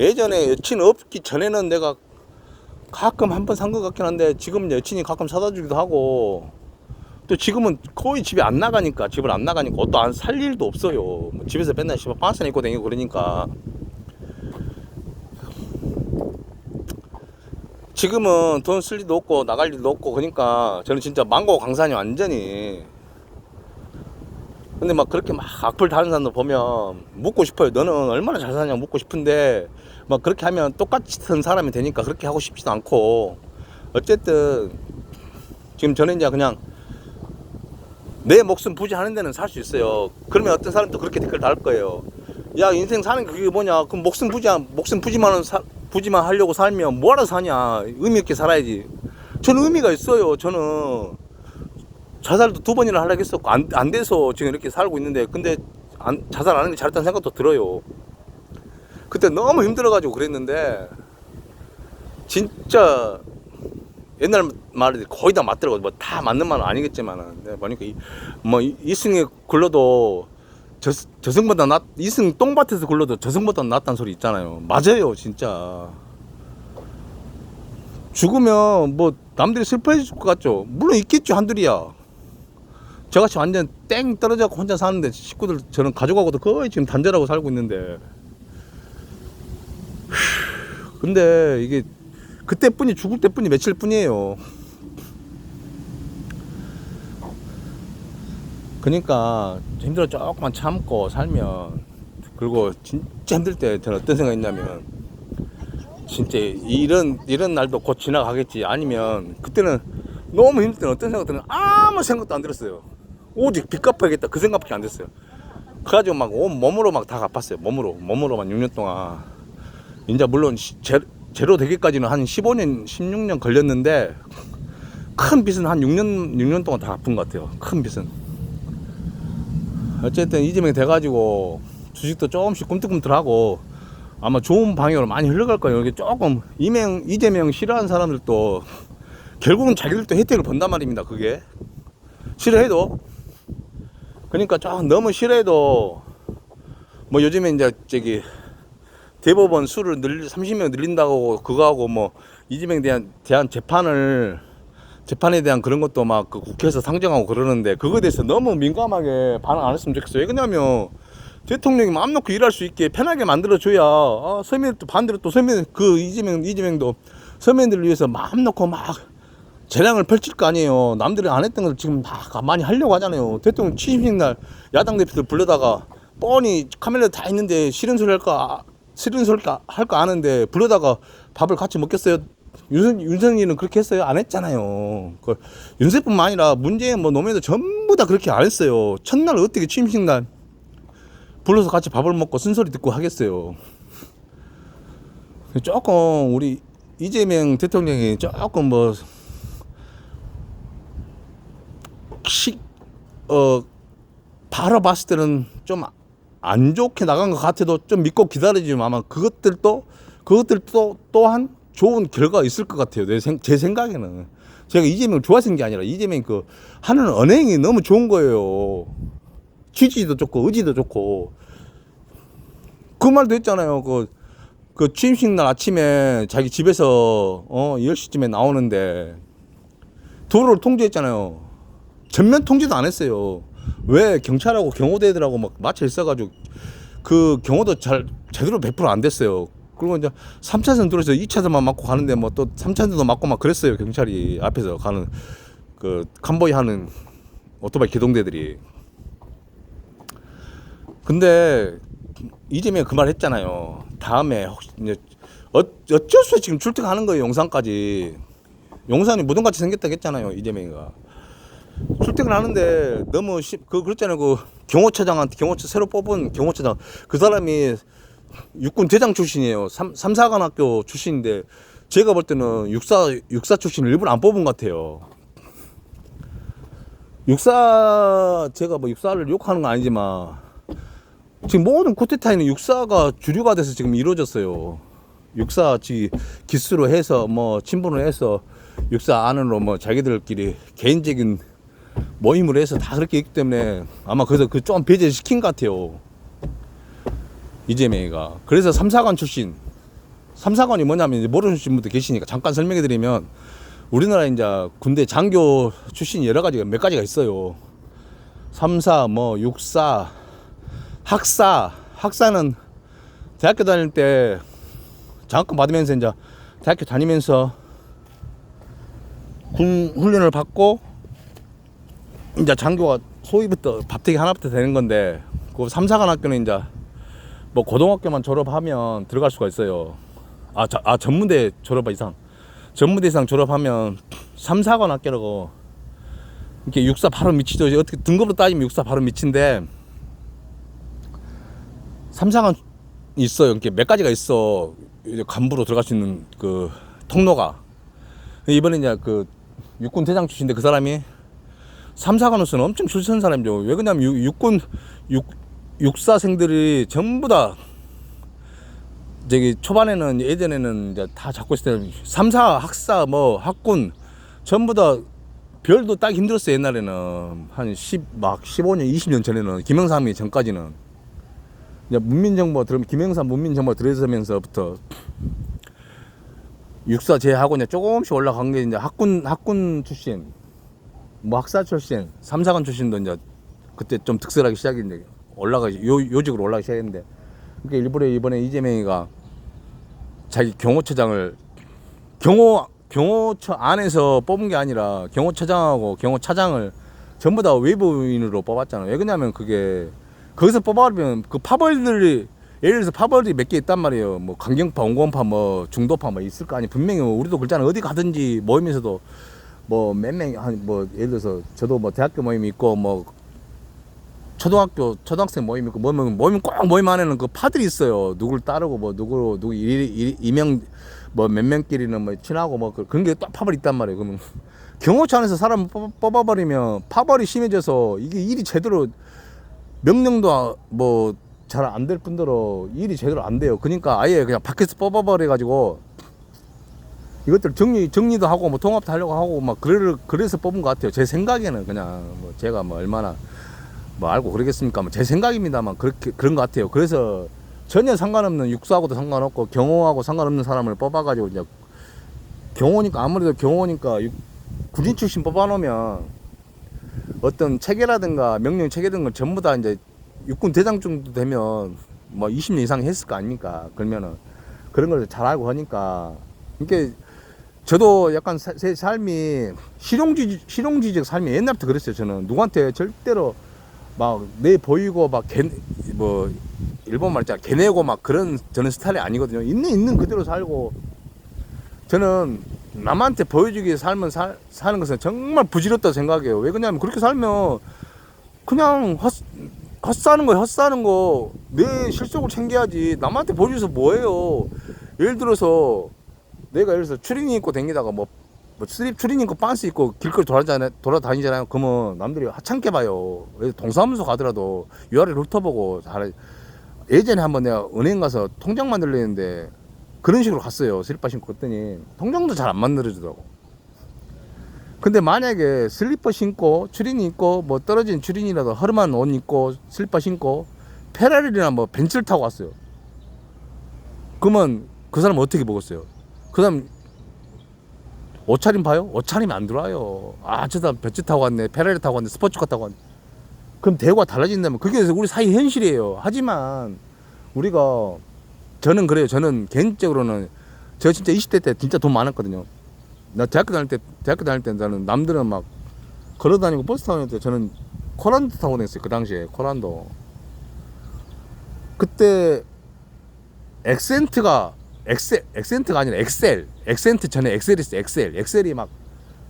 S1: 예전에 여친 없기 전에는 내가 가끔 한 번 산 것 같긴 한데 지금 여친이 가끔 사다 주기도 하고 또 지금은 거의 집에 안 나가니까 집을 안 나가니까 옷도 안 살 일도 없어요. 뭐 집에서 맨날 씨발 반스 입고 다니고 그러니까 지금은 돈 쓸 일도 없고 나갈 일도 없고 그러니까 저는 진짜 망고 강산이 완전히. 근데 막 그렇게 막 악플 다는 사람들 보면 묻고 싶어요. 너는 얼마나 잘 사냐 묻고 싶은데 막 그렇게 하면 똑같은 사람이 되니까 그렇게 하고 싶지도 않고 어쨌든 지금 저는 이제 그냥 내 목숨 부지하는 데는 살 수 있어요. 그러면 어떤 사람도 그렇게 댓글 달 거예요. 야 인생 사는 게 그게 뭐냐? 그럼 목숨 부지만 하려고 살면 뭐하러 사냐? 의미 있게 살아야지. 저는 의미가 있어요. 저는 자살도 2번이나 하려고 했었고 안 돼서 지금 이렇게 살고 있는데 근데 자살 안 하는 게 잘했다는 생각도 들어요. 그때 너무 힘들어가지고 그랬는데 진짜 옛날 말이 거의 다 맞더라고요. 뭐 다 맞는 말은 아니겠지만은 내가 보니까 뭐 이승에 굴러도 저승보다 이승 똥밭에서 굴러도 저승보다 낫다는 소리 있잖아요. 맞아요 진짜. 죽으면 뭐 남들이 슬퍼해 줄 것 같죠. 물론 있겠죠 한둘이야. 저같이 완전 땡 떨어져서 혼자 사는데 식구들 저는 가족하고도 거의 지금 단절하고 살고 있는데 근데 이게 그때뿐이 죽을 때뿐이 며칠뿐이에요. 그러니까 힘들어 조금만 참고 살면 그리고 진짜 힘들 때 저는 어떤 생각이 있냐면 진짜 이런 날도 곧 지나가겠지 아니면 그때는 너무 힘들 때는 어떤 생각 드는 아무 생각도 안 들었어요. 오직 빚 갚아야겠다 그 생각밖에 안 됐어요. 그래가지고 막 온 몸으로 막 다 갚았어요. 몸으로만 6년 동안. 이제 물론 제로 되기까지는 한 15년 16년 걸렸는데 큰 빚은 한 6년 동안 다 갚은 것 같아요. 큰 빚은. 어쨌든 이재명이 돼가지고 주식도 조금씩 꿈틀꿈틀하고 아마 좋은 방향으로 많이 흘러갈 거예요. 이게 조금 이재명 싫어하는 사람들도 결국은 자기들도 혜택을 본단 말입니다. 그게 싫어해도 그러니까 좀 너무 싫어해도 뭐 요즘에 이제 저기 대법원 수를 30명 늘린다고 그거하고 뭐 이재명에 대한 재판에 대한 그런 것도 막 그 국회에서 상정하고 그러는데 그거에 대해서 너무 민감하게 반응 안 했으면 좋겠어요. 왜냐면 대통령이 마음 놓고 일할 수 있게 편하게 만들어줘야 서민도 반대로 또 이재명도 서민들을 위해서 마음 놓고 막 재량을 펼칠 거 아니에요. 남들이 안 했던 걸 지금 다 많이 하려고 하잖아요. 대통령 취임식 날 야당 대표들 불러다가 뻔히 카메라 다 있는데 싫은 소리 할까 아는데 불러다가 밥을 같이 먹겠어요? 윤석열은 그렇게 했어요? 안 했잖아요. 윤석뿐만 아니라 문재인 뭐 노무현도 전부 다 그렇게 안 했어요. 첫날 어떻게 취임식 날 불러서 같이 밥을 먹고 쓴소리 듣고 하겠어요. 조금 우리 이재명 대통령이 조금 뭐 바로 봤을 때는 좀 안 좋게 나간 것 같아도 좀 믿고 기다리지만 아마 그것들도 또한 좋은 결과가 있을 것 같아요. 제 생각에는. 제가 이재명을 좋아하는 게 아니라 이재명이 하는 언행이 너무 좋은 거예요. 취지도 좋고 의지도 좋고. 그 말도 했잖아요. 그 취임식 날 아침에 자기 집에서 10시쯤에 나오는데 도로를 통제했잖아요. 전면 통제도 안 했어요. 왜 경찰하고 경호대들하고 막 맞춰 있어가지고 그 경호도 잘 제대로 100% 안 됐어요. 그리고 이제 3차선 들어서 2차선만 막고 가는데 뭐 또 3차선도 막고 막 그랬어요. 경찰이 앞에서 가는 그 캄보이 하는 오토바이 기동대들이. 근데 이재명이 그 말 했잖아요. 다음에 혹시 이제 어쩔 수 없이 지금 출퇴근하는 거예요. 용산까지. 용산이 무덤같이 생겼다고 했잖아요. 이재명이가. 출퇴근하는데 너무 그랬잖아요. 그 경호처장한테 새로 뽑은 경호처장 그 사람이 육군 대장 출신이에요. 3사관 학교 출신인데 제가 볼 때는 육사 출신을 일부러 안 뽑은 것 같아요. 제가 뭐 육사를 욕하는 건 아니지만 지금 모든 쿠데타에는 육사가 주류가 돼서 지금 이루어졌어요. 육사 기수로 해서 뭐 친분을 해서 육사 안으로 뭐 자기들끼리 개인적인 모임으로 해서 다 그렇게 있기 때문에 아마 그래서 그 좀 배제시킨 것 같아요. 이재명이가. 그래서 3사관 출신. 3사관이 뭐냐면 이제 모르시는 분들 계시니까 잠깐 설명해 드리면 우리나라 이제 군대 장교 출신이 여러 가지가 몇 가지가 있어요. 3사 뭐 6사 학사는 대학교 다닐 때 장학금 받으면서 이제 대학교 다니면서 군 훈련을 받고 이제 장교가 소위부터 밥태기 하나부터 되는 건데 그 3사관 학교는 이제 뭐 고등학교만 졸업하면 들어갈 수가 있어요. 전무대 이상 졸업하면 3사관 학교라고 이렇게 육사 바로 밑이죠. 어떻게 등급으로 따지면 육사 바로 밑인데 3사관 있어요. 이렇게 몇 가지가 있어. 이제 간부로 들어갈 수 있는 그 통로가. 이번에 이제 그 육군 대장 출신인데 그 사람이 3사관으로서는 엄청 출세한 사람이죠. 왜 그러냐면 육사생들이 전부 다 저기 초반에는 예전에는 이제 다 잡고 있을 때는 3사 학사 뭐 학군 전부 다 별도 따기 힘들었어요. 옛날에는 한 15년 20년 전에는 김영삼이 전까지는 이제 문민정부 들으면 김영삼 문민정부 들어서면서부터 육사 제하고 이제 조금씩 올라간 게 이제 학군 출신 뭐 학사 출신 3사관 출신도 이제 그때 좀 득설하기 시작했는데 요직으로 올라가기 시작했는데 그러니까 일부러 이번에 이재명이가 자기 경호처장을 경호처 안에서 뽑은 게 아니라 경호처장하고 경호차장을 전부 다 외부인으로 뽑았잖아요. 왜 그러냐면 그게 거기서 뽑아버리면 그 파벌들이 예를 들어서 파벌이 몇 개 있단 말이에요. 뭐 강경파, 온건파, 뭐 중도파 뭐 있을 거 아니. 분명히 우리도 그렇잖아요. 어디 가든지 모임에서도 뭐 몇 명이 뭐 예를 들어서 저도 뭐 대학교 모임이 있고 뭐 초등학생 모임 있고 모임 꼭 모임 안에는 그 파들이 있어요. 누굴 따르고 뭐 누구 이명 뭐 몇 명끼리는 뭐 친하고 뭐 그런 게 딱 파벌이 있단 말이에요. 그러면 경호처 안에서 사람 뽑아버리면 파벌이 심해져서 이게 일이 제대로 명령도 뭐 잘 안 될 뿐더러 일이 제대로 안 돼요. 그러니까 아예 그냥 밖에서 뽑아버려 가지고 이것들 정리도 하고 뭐 통합도 하려고 하고 막 그래서 뽑은 것 같아요. 제 생각에는 그냥 뭐 제가 뭐 얼마나 뭐 알고 그러겠습니까? 뭐 제 생각입니다만 그런 것 같아요. 그래서 전혀 상관없는 육사하고도 상관없고 경호하고 상관없는 사람을 뽑아가지고 이제 경호니까 아무래도 경호니까 군인 출신 뽑아놓으면 어떤 체계라든가 명령 체계든 걸 전부 다 이제 육군 대장 정도 되면 뭐 20년 이상 했을 거 아닙니까? 그러면은 그런 걸 잘 알고 하니까 이게 저도 약간 제 삶이 실용주의적 삶이 옛날부터 그랬어요. 저는 누구한테 절대로 막 내 보이고 막 뭐 일본 말 있잖아 개내고 막 그런 저는 스타일이 아니거든요. 있는 그대로 살고 저는 남한테 보여주기 위해 사는 것은 정말 부질없다고 생각해요. 왜 그러냐면 그렇게 살면 그냥 헛사는 거 내 실속을 챙겨야지. 남한테 보여줘서 뭐해요. 예를 들어서 내가 예를 들어서 추리닝 입고 다니다가 뭐 추리닝 입고 빤스 입고 길거리 돌아다니잖아요. 그러면 남들이 하찮게 봐요. 동사무소 가더라도 위아래 훑어보고 예전에 한번 내가 은행 가서 통장 만들려는데 그런 식으로 갔어요. 슬리퍼 신고 갔더니 통장도 잘 안 만들어지더라고. 근데 만약에 슬리퍼 신고 추리닝 입고 뭐 떨어진 추리닝이라도 허름한 옷 입고 슬리퍼 신고 페라리나 뭐 벤츠를 타고 왔어요. 그러면 그 사람 어떻게 먹었어요? 그 사람 옷차림 봐요? 옷차림이 안 들어와요. 아, 저 사람 벤츠 타고 왔네, 페라리 타고 왔네, 스포츠카 타고 왔네. 그럼 대우가 달라진다면 그게 우리 사회 현실이에요. 하지만 우리가, 저는 그래요. 저는 개인적으로는 저 진짜 20대 때 진짜 돈 많았거든요. 나 대학교 다닐 때 나는 남들은 막 걸어 다니고 버스 타고 다닐 때 저는 코란도 타고 다녔어요. 그 당시에 코란도. 그때 엑센트가 아니라 엑센트 전에 엑셀이 있어요. 엑셀이 막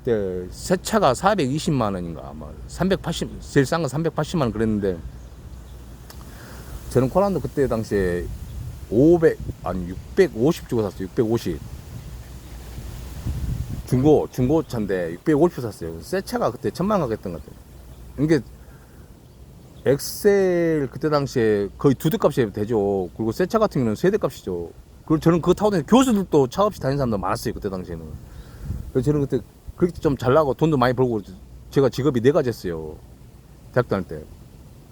S1: 그때 새 차가 420만 원인가 아마 380, 제일 싼 건 380만 원 그랬는데, 저는 코란도 그때 당시에 650 주고 샀어요. 650 중고차인데 650 샀어요. 새 차가 그때 1000만 원 가겠던 것 같아요. 이게 엑셀 그때 당시에 거의 2대 값이 되죠. 그리고 새 차 같은 경우는 3대 값이죠. 그리고 저는 그거 타고 다니는 교수들도 차 없이 다니는 사람도 많았어요. 그때 당시에는. 그래서 저는 그때 그렇게 좀 잘 나고 돈도 많이 벌고, 제가 직업이 4가지였어요. 대학 다닐 때.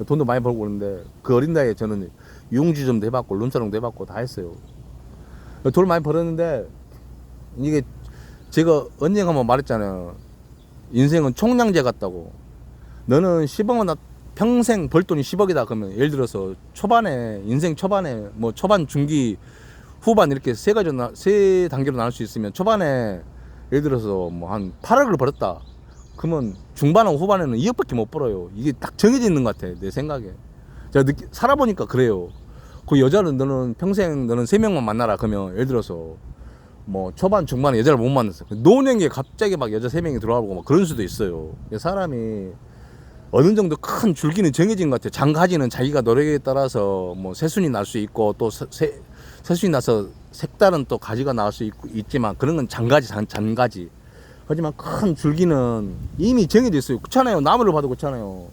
S1: 돈도 많이 벌고 그러는데, 그 어린 나이에 저는 유흥주점도 해봤고 룸사롱도 해봤고 다 했어요. 돈을 많이 벌었는데, 이게 제가 언젠가 한번 말했잖아요. 인생은 총량제 같다고. 너는 10억은 평생 벌 돈이 10억이다 그러면, 예를 들어서 초반에, 인생 초반에 뭐 초반, 중기, 후반 이렇게 세 단계로 나눌 수 있으면, 초반에 예를 들어서 뭐 한 8억을 벌었다 그러면 중반하고 후반에는 2억밖에 못 벌어요. 이게 딱 정해져 있는 것 같아, 내 생각에. 제가 살아보니까 그래요. 그 여자는 너는 평생 너는 3명만 만나라 그러면, 예를 들어서 뭐 초반 중반에 여자를 못 만났어. 노년기에 갑자기 막 여자 3명이 들어오고 막 그런 수도 있어요. 사람이 어느 정도 큰 줄기는 정해진 것 같아요. 장가지는 자기가 노력에 따라서 뭐 새순이 날 수 있고, 또 새순이 나서 색다른 또 가지가 나올 수 있지만, 그런 건 잔가지. 하지만 큰 줄기는 이미 정해져 있어요. 그렇잖아요. 나무를 봐도 그렇잖아요.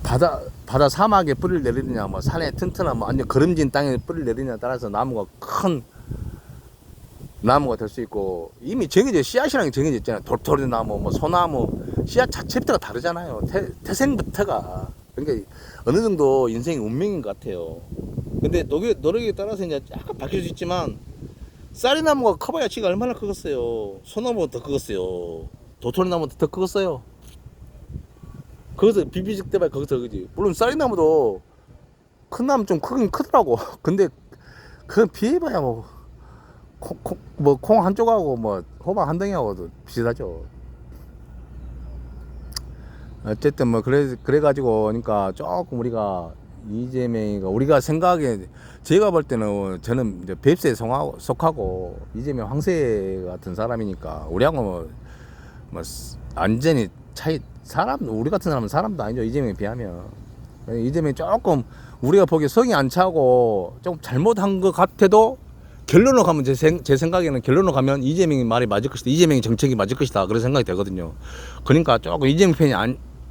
S1: 바다 사막에 뿌리를 내리느냐, 뭐 산에 튼튼한 뭐 완전 거름진 땅에 뿌리를 내리느냐에 따라서 나무가 큰 나무가 될 수 있고, 이미 정해져, 씨앗이라는 게 정해져 있잖아요. 도토리나무, 뭐 소나무, 씨앗 자체부터가 다르잖아요. 태생부터가. 그러니까 어느 정도 인생이 운명인 것 같아요. 근데 노력에 따라서 이제 약간 바뀔 수 있지만, 쌀이나무가 커봐야 지가 얼마나 크겠어요. 소나무가 더 크겠어요. 도토리나무도 더 크겠어요. 거기서 비비직 대봐야 거기서 그지. 물론 쌀이나무도 큰 나무 좀 크긴 크더라고. 근데 그건 비해봐야 콩 한쪽하고 뭐 호박 한 덩이하고도 비슷하죠. 어쨌든 뭐 그래가지고, 그러니까 조금 이재명이가 우리가 생각에, 제가 볼 때는 저는 이제 뱁새에 속하고 이재명 황새 같은 사람이니까, 우리하고 뭐 완전히 우리 같은 사람은 사람도 아니죠. 이재명에 비하면. 이재명이 조금 우리가 보기에 성이 안 차고 조금 잘못한 것 같아도, 결론으로 가면 제 생각에는 결론으로 가면 이재명이 말이 맞을 것이다, 이재명이 정책이 맞을 것이다, 그런 생각이 되거든요. 그러니까 조금 이재명 편이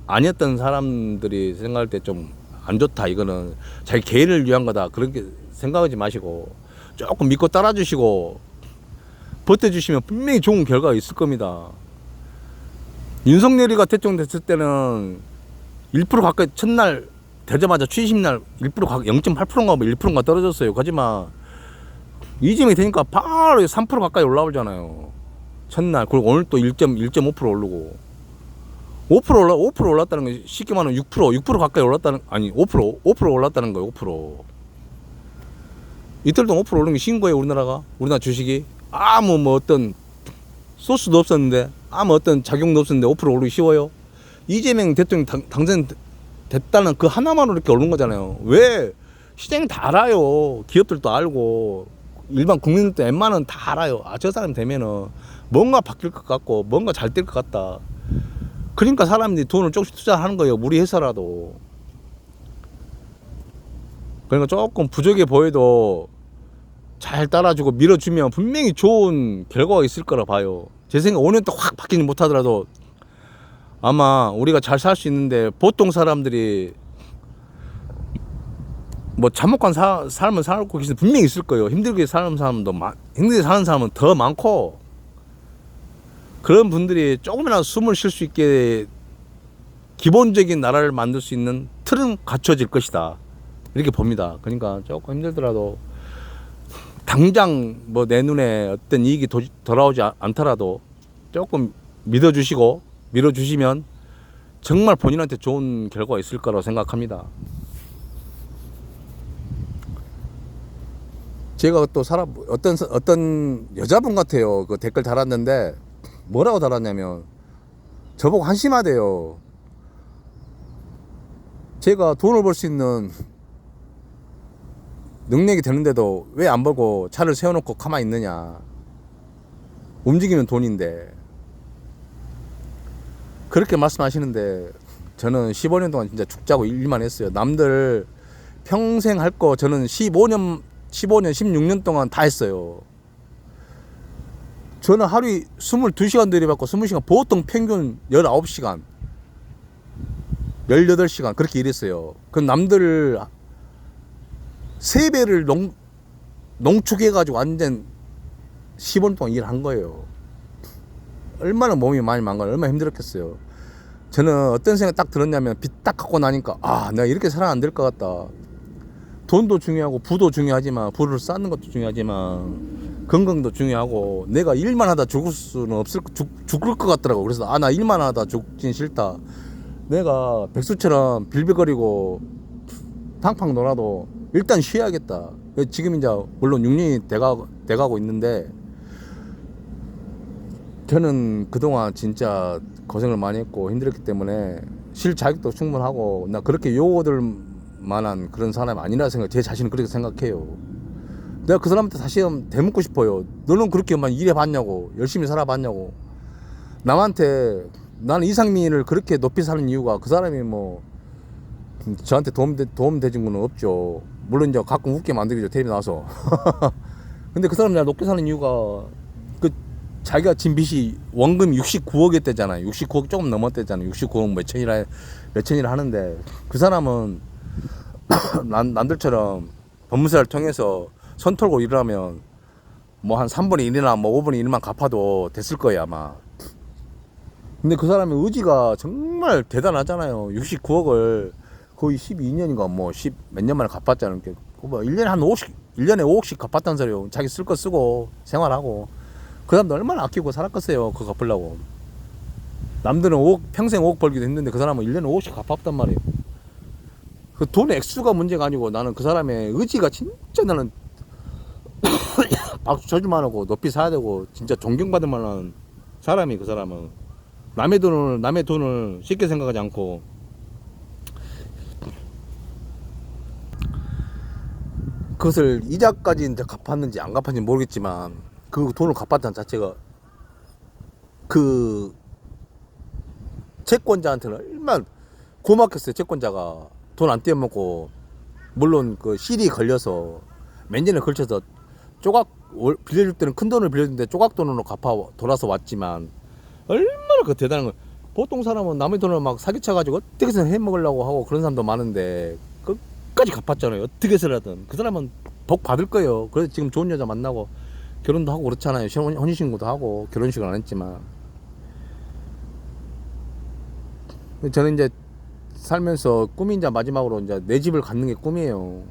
S1: 아니었던 사람들이 생각할 때 좀 안 좋다, 이거는 자기 개인을 위한 거다, 그렇게 생각하지 마시고 조금 믿고 따라주시고 버텨주시면 분명히 좋은 결과가 있을 겁니다. 윤석열이가 대통령 됐을 때는 1% 가까이 첫날 되자마자 취임날 0.8%인가 뭐 1%인가 떨어졌어요. 하지만 이재명이 되니까 바로 3% 가까이 올라오잖아요. 첫날. 그리고 오늘 또 1.5% 오르고. 5% 올랐다는 게 쉽게 말하면 6% 가까이 올랐다는, 아니 5% 올랐다는 거예요. 5%. 이틀 동안 5% 오른 게 쉬운 거예요. 우리나라 주식이. 뭐 어떤 소스도 없었는데, 어떤 작용도 없었는데 5% 오르기 쉬워요. 이재명 대통령 당선됐다는 그 하나만으로 이렇게 오른 거잖아요. 왜? 시장이 다 알아요. 기업들도 알고 일반 국민들도 웬만하면 다 알아요. 저 사람 되면은 뭔가 바뀔 것 같고 뭔가 잘 될 것 같다. 그러니까 사람들이 돈을 조금씩 투자하는 거예요. 무리해서라도. 그러니까 조금 부족해 보여도 잘 따라주고 밀어주면 분명히 좋은 결과가 있을 거라 봐요. 제 생각 5년 동안 확 바뀌지 못하더라도 아마 우리가 잘 살 수 있는데, 보통 사람들이 뭐 잠못간 삶을 살고 계신 분명히 있을 거예요. 힘들게 사는 사람은 더 많고, 그런 분들이 조금이라도 숨을 쉴 수 있게 기본적인 나라를 만들 수 있는 틀은 갖춰질 것이다, 이렇게 봅니다. 그러니까 조금 힘들더라도 당장 뭐 내 눈에 어떤 이익이 돌아오지 않더라도 조금 밀어주시면 정말 본인한테 좋은 결과가 있을 거라고 생각합니다. 제가 또 어떤 여자분 같아요. 그 댓글 달았는데 뭐라고 달았냐면 저보고 한심하대요. 제가 돈을 벌 수 있는 능력이 되는데도 왜 안 벌고 차를 세워놓고 가만히 있느냐. 움직이면 돈인데. 그렇게 말씀하시는데 저는 15년 동안 진짜 죽자고 일만 했어요. 남들 평생 할 거 저는 15년 16년 동안 다 했어요. 저는 하루에 22시간 들이받고 20시간, 보통 평균 19시간 18시간 그렇게 일했어요. 그럼 남들 3배를 농축해가지고 완전 15년 동안 일한 거예요. 얼마나 몸이 많이 망가요. 얼마나 힘들었겠어요. 저는 어떤 생각 딱 들었냐면 빚 딱 갖고 나니까 내가 이렇게 살아 안 될 것 같다. 돈도 중요하고 부도 중요하지만, 부를 쌓는 것도 중요하지만 건강도 중요하고, 내가 일만 하다 죽을 수는 죽을 것 같더라고. 그래서 나 일만 하다 죽진 싫다. 내가 백수처럼 빌빌거리고 팡팡 놀아도 일단 쉬어야겠다. 지금 이제 물론 6년이 돼가고 있는데, 저는 그동안 진짜 고생을 많이 했고 힘들었기 때문에 쉴 자격도 충분하고, 나 그렇게 요거들 만한 그런 사람이 아니라 제 자신은 그렇게 생각해요. 내가 그 사람한테 다시 한번 되묻고 싶어요. 너는 그렇게만 일해봤냐고, 열심히 살아봤냐고. 남한테, 나는 이상민을 그렇게 높이 사는 이유가 그 사람이 뭐 저한테 도움 되진 건 없죠. 물론 이제 가끔 웃게 만들기죠, 텔레비 나와서. 근데 그 사람이 나 높게 사는 이유가 그 자기가 진 빚이 원금 69억이었대잖아요. 69억 조금 넘었대잖아요. 69억 몇천이라 하는데, 그 사람은 남들처럼 법무사를 통해서 손 털고 일하면 뭐 한 3분의 1이나 뭐 5분의 1만 갚아도 됐을 거예요, 아마. 근데 그 사람의 의지가 정말 대단하잖아요. 69억을 거의 12년인가 뭐 10 몇 년 만에 갚았잖아요. 뭐 1년에 한 1년에 5억씩 갚았다는 소리요. 자기 쓸 거 쓰고 생활하고. 그 사람도 얼마나 아끼고 살았겠어요, 그거 갚으려고. 남들은 평생 5억 벌기도 했는데 그 사람은 1년에 5억씩 갚았단 말이에요. 그 돈의 액수가 문제가 아니고, 나는 그 사람의 의지가 진짜, 나는 박수 쳐줄만 하고 높이 사야 되고 진짜 존경받을 만한 사람이, 그 사람은 남의 돈을 쉽게 생각하지 않고. 그것을 이자까지 이제 갚았는지 안 갚았는지 모르겠지만 그 돈을 갚았다는 자체가 그 채권자한테는 얼마나 고맙겠어요. 채권자가 돈 안 떼어먹고, 물론 그 실이 걸려서 몇 년에 걸쳐서 빌려줄 때는 큰 돈을 빌려주는데 조각 돈으로 돌아서 왔지만 얼마나 그 대단한 거. 보통 사람은 남의 돈을 막 사기쳐가지고 어떻게든 해먹으려고 하고 그런 사람도 많은데 끝까지 갚았잖아요. 어떻게 해서라든. 그 사람은 복 받을 거예요. 그래서 지금 좋은 여자 만나고 결혼도 하고 그렇잖아요. 혼인신고도 하고, 결혼식은 안 했지만. 저는 이제 살면서 꿈이 이제 마지막으로 이제 내 집을 갖는 게 꿈이에요.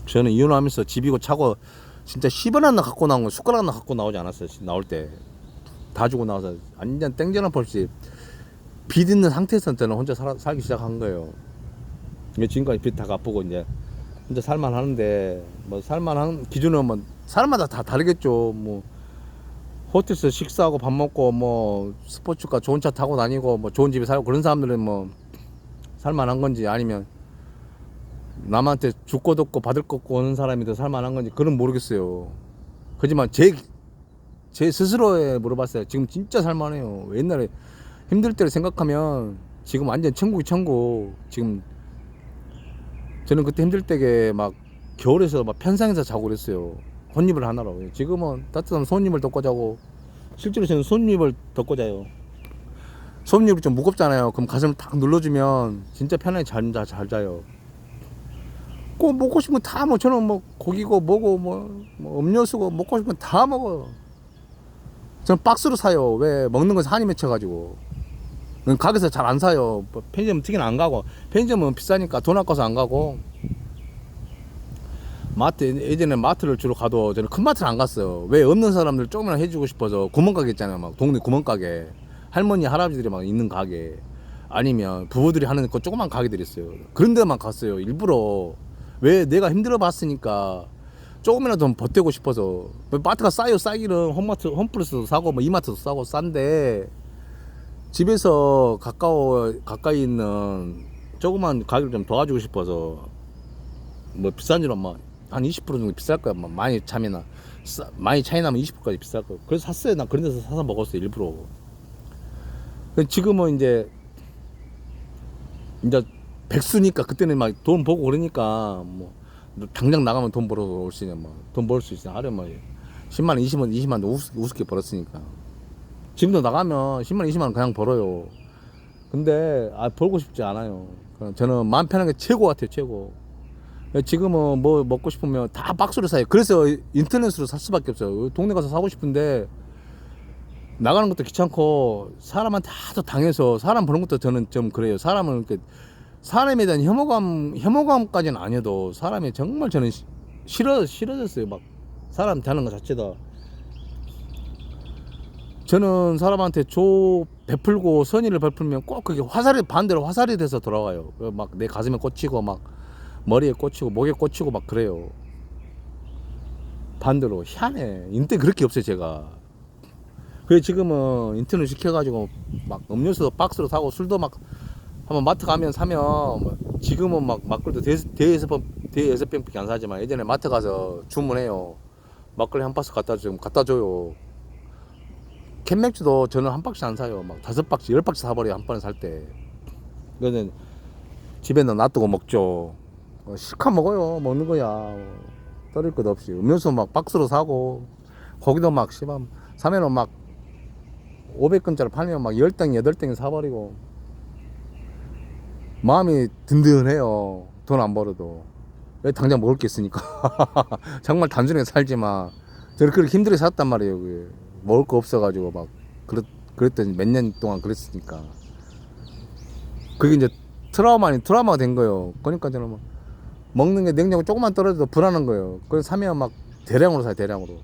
S1: 저는 이혼하면서 집이고 차고 진짜 10원 하나 갖고 나온 거, 숟가락 하나 갖고 나오지 않았어요. 나올 때 다 주고 나와서 완전 땡전한 펄씨 빚 있는 상태에서 저는 혼자 살기 시작한 거예요. 지금까지 빚 다 갚고 이제 혼자 살만 하는데, 뭐 살만한 기준은 뭐 사람마다 다 다르겠죠. 뭐 호텔에서 식사하고 밥 먹고 뭐 스포츠카 좋은 차 타고 다니고 뭐 좋은 집에 살고, 그런 사람들은 뭐 살만한 건지, 아니면 남한테 줄 것 없고 받을 것 없고 오는 사람이 더 살만한 건지, 그건 모르겠어요. 하지만 제 스스로에 물어봤어요. 지금 진짜 살만해요. 옛날에 힘들 때를 생각하면 지금 완전 천국이 천국. 지금 저는 그때 힘들 때게 막 겨울에서 막 편상에서 자고 그랬어요. 혼입을 하나로. 지금은 따뜻한 손님을 덮고 자고, 실제로 저는 손님을 덮고 자요. 손님이 좀 무겁잖아요. 그럼 가슴을 탁 눌러주면 진짜 편하게 잘 자요. 꼭 먹고 싶은 거 다 뭐, 저는 뭐 고기고 뭐고 뭐 음료수고 먹고 싶은 거 다 먹어요. 저는 박스로 사요. 왜? 먹는 것에 한이 맺혀가지고. 가게에서 잘 안 사요. 편의점 특히나 안 가고, 편의점은 비싸니까 돈 아까워서 안 가고. 마트, 예전에 마트를 주로 가도 저는 큰 마트를 안 갔어요. 왜? 없는 사람들 조금이나 해주고 싶어서 구멍가게 있잖아요. 막 동네 구멍가게, 할머니 할아버지들이 막 있는 가게, 아니면 부부들이 하는 그 조그만 가게들이 있어요. 그런 데만 갔어요. 일부러. 왜? 내가 힘들어 봤으니까 조금이라도 좀 보태고 싶어서. 마트가 싸요. 싸기는 홈마트, 홈플러스도 싸고 뭐 이마트도 싸고 싼데, 집에서 가까이 있는 조그만 가게를 좀 도와주고 싶어서. 뭐 비싼 줄은 뭐한 20% 정도 비쌀 거야. 뭐 많이 차이나, 많이 차이 나면 20%까지 비쌀 거야. 그래서 샀어요. 난 그런 데서 사서 먹었어요. 일부러. 지금은 이제 백수니까, 그때는 막 돈 보고 그러니까 뭐 당장 나가면 돈 벌어 올 수 있냐, 돈 벌 수 있어. 하루에 뭐 10만 원, 20만 원 우습게 벌었으니까. 지금도 나가면 10만 원, 20만 원 그냥 벌어요. 근데 벌고 싶지 않아요. 저는 마음 편한 게 최고 같아요. 최고. 지금은 뭐 먹고 싶으면 다 박스로 사요. 그래서 인터넷으로 살 수밖에 없어요. 동네 가서 사고 싶은데 나가는 것도 귀찮고, 사람한테 하도 당해서 사람 보는 것도 저는 좀 그래요. 사람은 이렇게, 사람에 대한 혐오감까지는 아니어도 사람이 정말 저는 싫어졌어요. 막 사람 대하는 것 자체다. 저는 사람한테 베풀고 선의를 베풀면 꼭 그게 반대로 화살이 돼서 돌아와요. 막 내 가슴에 꽂히고 막 머리에 꽂히고 목에 꽂히고 막 그래요. 반대로 희한해. 인터넷 그렇게 없어요. 제가. 그래 지금은 인터넷 시켜가지고 막 음료수도 박스로 사고, 술도 막 한번 마트 가면 사면, 뭐 지금은 막 막걸리도 대여섯 병밖에 안 사지만 예전에 마트 가서 주문해요. 막걸리 한 박스 갖다 줘요. 캔맥주도 저는 한 박스 안 사요. 막 5박스 10박스 사버려요. 한 번에 살 때. 그거는 집에는 놔두고 먹죠. 실컷 먹어요. 먹는 거야. 떨릴 것 없이. 음료수 막 박스로 사고, 고기도 막 사면은 막 500건짜리 팔면 막 10덩이 8덩이 사버리고. 마음이 든든해요. 돈 안 벌어도. 왜? 당장 먹을 게 있으니까. 정말 단순하게 살지만 저는 그렇게 힘들게 살았단 말이에요. 그게. 먹을 거 없어가지고 막 그랬더니 몇 년 동안 그랬으니까. 그게 이제 트라우마가 된 거예요. 그러니까 저는 막 먹는 게 냉장고 조금만 떨어져도 불안한 거예요. 그래서 사면 막 대량으로 사요. 대량으로.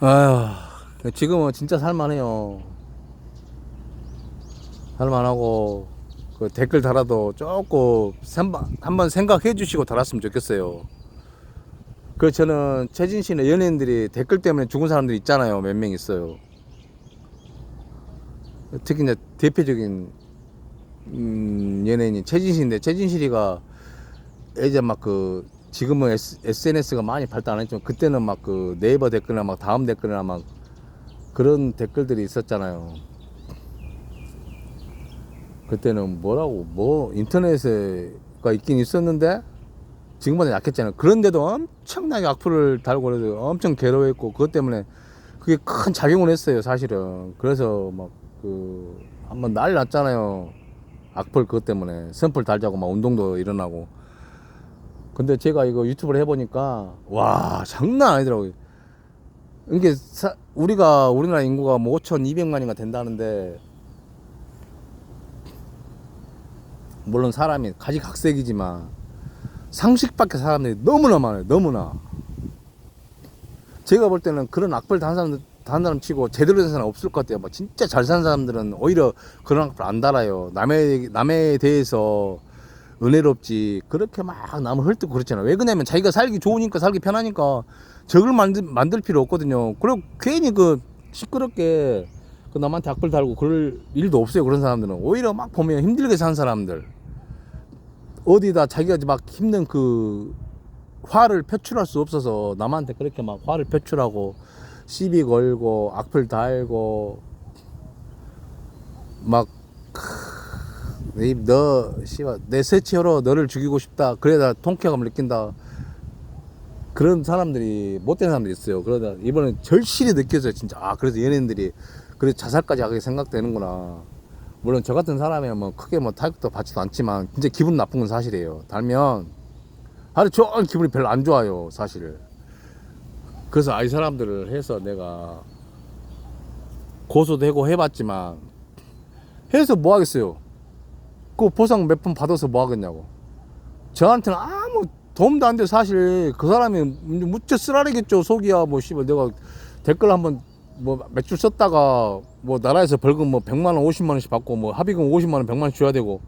S1: 아휴, 지금은 진짜 살만해요. 살만하고, 그 댓글 달아도 조금 한번 생각해 주시고 달았으면 좋겠어요. 그래서 저는 최진실의 연예인들이 댓글 때문에 죽은 사람들이 있잖아요. 몇 명 있어요. 특히 이제 대표적인 연예인이 최진실인데, 최진실이가 이제 막 지금은 SNS가 많이 발달 안 했지만, 그때는 막 네이버 댓글이나 막 다음 댓글이나 막 그런 댓글들이 있었잖아요. 그때는 인터넷에가 있긴 있었는데 지금보다 약했잖아요. 그런데도 엄청나게 악플을 달고 그래서 엄청 괴로워했고, 그것 때문에 그게 큰 작용을 했어요. 사실은. 그래서 막 한번 난리 났잖아요. 악플 그것 때문에 선플 달자고 막 운동도 일어나고. 근데 제가 이거 유튜브를 해보니까 와, 장난 아니더라고요. 이게 우리나라 인구가 뭐 5,200만인가 된다는데, 물론 사람이 가지각색이지만 상식 밖의 사람들이 너무나 많아요. 너무나. 제가 볼 때는 그런 악플 단 사람 치고 제대로 된 사람 없을 것 같아요. 막 진짜 잘 사는 사람들은 오히려 그런 악플 안 달아요. 남에 대해서 은혜롭지, 그렇게 막 남을 헐뜯고 그렇잖아요. 왜 그러냐면 자기가 살기 좋으니까, 살기 편하니까 적을 만들 필요 없거든요. 그리고 괜히 시끄럽게 남한테 악플 달고 그럴 일도 없어요. 그런 사람들은 오히려 막 보면 힘들게 사는 사람들, 어디다 자기가 막 힘든 화를 표출할 수 없어서 남한테 그렇게 막 화를 표출하고 시비 걸고 악플 달고 막, 내 새치어로 너를 죽이고 싶다, 그래야 통쾌감을 느낀다, 그런 사람들이, 못된 사람들이 있어요. 그러다 이번에 절실히 느껴져요. 진짜. 그래서 연예인들이 그래 자살까지 하게 생각되는구나. 물론 저 같은 사람이면 뭐 크게 타격도 받지도 않지만 진짜 기분 나쁜 건 사실이에요. 달면 하루 종일 기분이 별로 안 좋아요. 사실. 그래서 이 사람들을 해서 내가 고소도 하고 해봤지만, 해서 뭐 하겠어요. 그 보상 몇 번 받아서 뭐 하겠냐고. 저한테는 아무 도움도 안 돼. 사실 그 사람이 무척 쓰라리겠죠. 속이야 뭐 씨발 내가 댓글 한번 뭐 몇 줄 썼다가 뭐 나라에서 벌금 뭐 100만 원 50만 원씩 받고 뭐 합의금 50만 원 100만 원 줘야 되고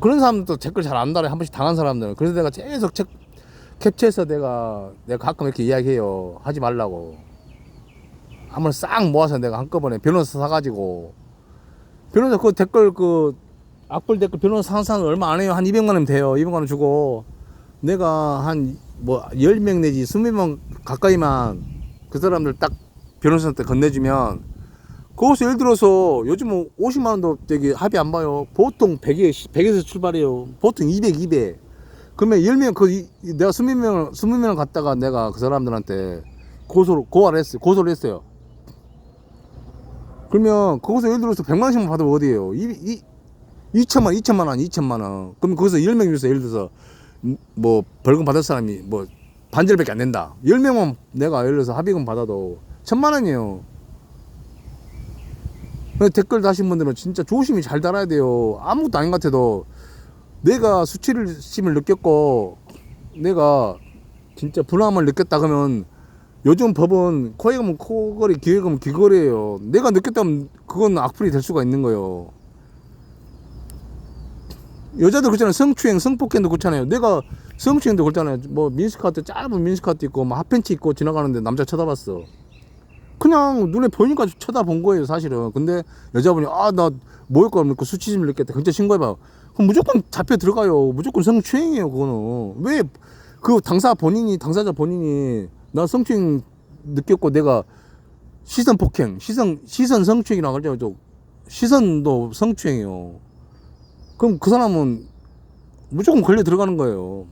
S1: 그런 사람들도 댓글 잘 안 달아요. 한 번씩 당한 사람들은. 그래서 내가 계속 캡처해서 내가 가끔 이렇게 이야기해요. 하지 말라고. 한번 싹 모아서 내가 한꺼번에 변호사 사가지고 변호사 그 댓글 그 악플 댓글 변호사 상상 얼마 안 해요. 한 200만 원 돼요. 200만 원 주고 내가 한 뭐 10명 내지 20명 가까이만 그 사람들 딱 변호사한테 건네주면 거기서 예를 들어서 요즘 50만 원도 저기 합의 안 봐요. 보통 100에서 출발해요. 보통 200. 그러면 10명 내가 20명을 갖다가 내가 그 사람들한테 고소를 했어요. 그러면 거기서 예를 들어서 100만 원씩만 받으면 어디에요? 2천만 원. 그럼 거기서 10명 중에서 예를 들어서 뭐 벌금 받을 사람이 뭐 반절밖에 안 된다. 10명만 내가 예를 들어서 합의금 받아도 1,000만 원이에요. 댓글 다신 분들은 진짜 조심히 잘 달아야 돼요. 아무것도 아닌 것 같아도 내가 수치심을 느꼈고 내가 진짜 불안함을 느꼈다 그러면 요즘 법은 코에 가면 코걸이, 귀에 가면 귀걸이에요. 내가 느꼈다면 그건 악플이 될 수가 있는 거예요. 여자들 그렇잖아요. 성추행, 성폭행도 그렇잖아요. 내가 성추행도 그렇잖아요. 뭐 민스카트, 짧은 민스카트 입고 뭐 핫팬츠 입고 지나가는데 남자 쳐다봤어. 그냥 눈에 보이니까 쳐다본 거예요, 사실은. 근데 여자분이 나 모욕감 느끼고 수치심을 느꼈다. 경찰 신고해봐. 그럼 무조건 잡혀 들어가요. 무조건 성추행이에요, 그거는. 왜 그 당사자 본인이 나 성추행 느꼈고 내가 시선 폭행, 시선 성추행이라고 하죠. 시선도 성추행이에요. 그럼 그 사람은 무조건 걸려 들어가는 거예요.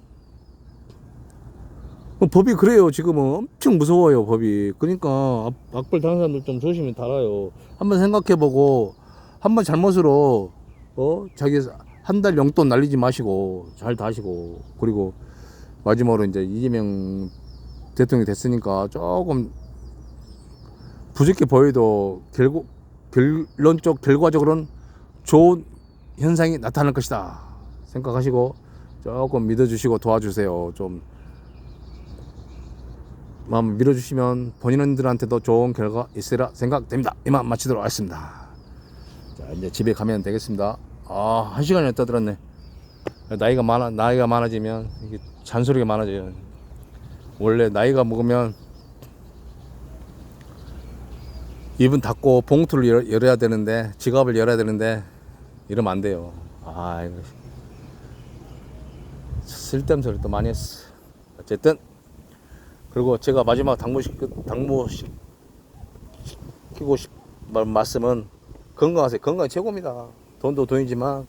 S1: 법이 그래요. 지금은 엄청 무서워요, 법이. 그러니까 악플 당한 사람들 좀 조심히 달아요. 한번 생각해보고 한번 잘못으로 자기 한 달 용돈 날리지 마시고 잘 다시고. 그리고 마지막으로 이제 이재명 대통령이 됐으니까 조금 부족해 보여도 결과적으로는 좋은 현상이 나타날 것이다 생각하시고 조금 믿어주시고 도와주세요. 좀 마음 밀어주시면 본인들한테도 좋은 결과 있으리라 생각됩니다. 이만 마치도록 하겠습니다. 자, 이제 집에 가면 되겠습니다. 1시간이 떠들었네. 나이가 많아지면 이게 잔소리가 많아져요. 원래 나이가 먹으면 입은 닫고 봉투를 열어야 되는데, 지갑을 열어야 되는데 이러면 안 돼요. 이거 쓸데없는 소리 또 많이 했어. 어쨌든 그리고 제가 마지막 당부시키고 싶은 말씀은 건강하세요. 건강이 최고입니다. 돈도 돈이지만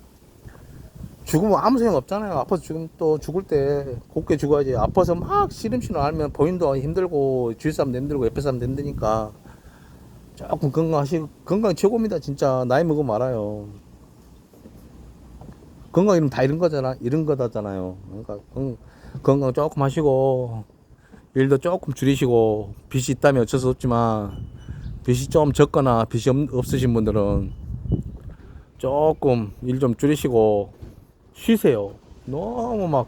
S1: 죽으면 아무 소용 없잖아요. 아파서 죽을 때 곱게 죽어야지. 아파서 막 시름시름 앓으면 본인도 힘들고 주위 사람도 힘들고 옆에 사람도 힘드니까 조금 건강이 최고입니다. 진짜 나이 먹으면 알아요. 건강 이러면 다 이런 거잖아요. 그러니까 건강 조금 하시고 일도 조금 줄이시고, 빚이 있다면 어쩔 수 없지만 빚이 좀 적거나 빚이 없으신 분들은 조금 일 좀 줄이시고 쉬세요. 너무 막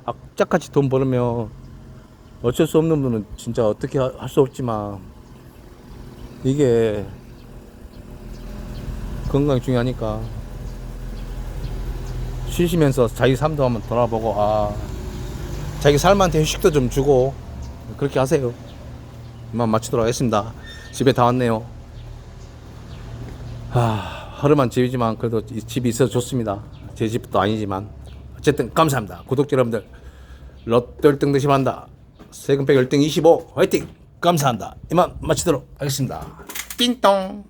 S1: 악착같이 돈 벌으면 어쩔 수 없는 분은 진짜 어떻게 할 수 없지만 이게 건강이 중요하니까 쉬시면서 자기 삶도 한번 돌아보고 자기 삶한테 휴식도 좀 주고 그렇게 하세요. 이만 마치도록 하겠습니다. 집에 다 왔네요. 허름한 집이지만 그래도 이 집이 있어서 좋습니다. 제 집도 아니지만 어쨌든 감사합니다. 구독자 여러분들, 로또 1등 되시만다. 세금백 1등 25 화이팅! 감사합니다. 이만 마치도록 하겠습니다. 띵동.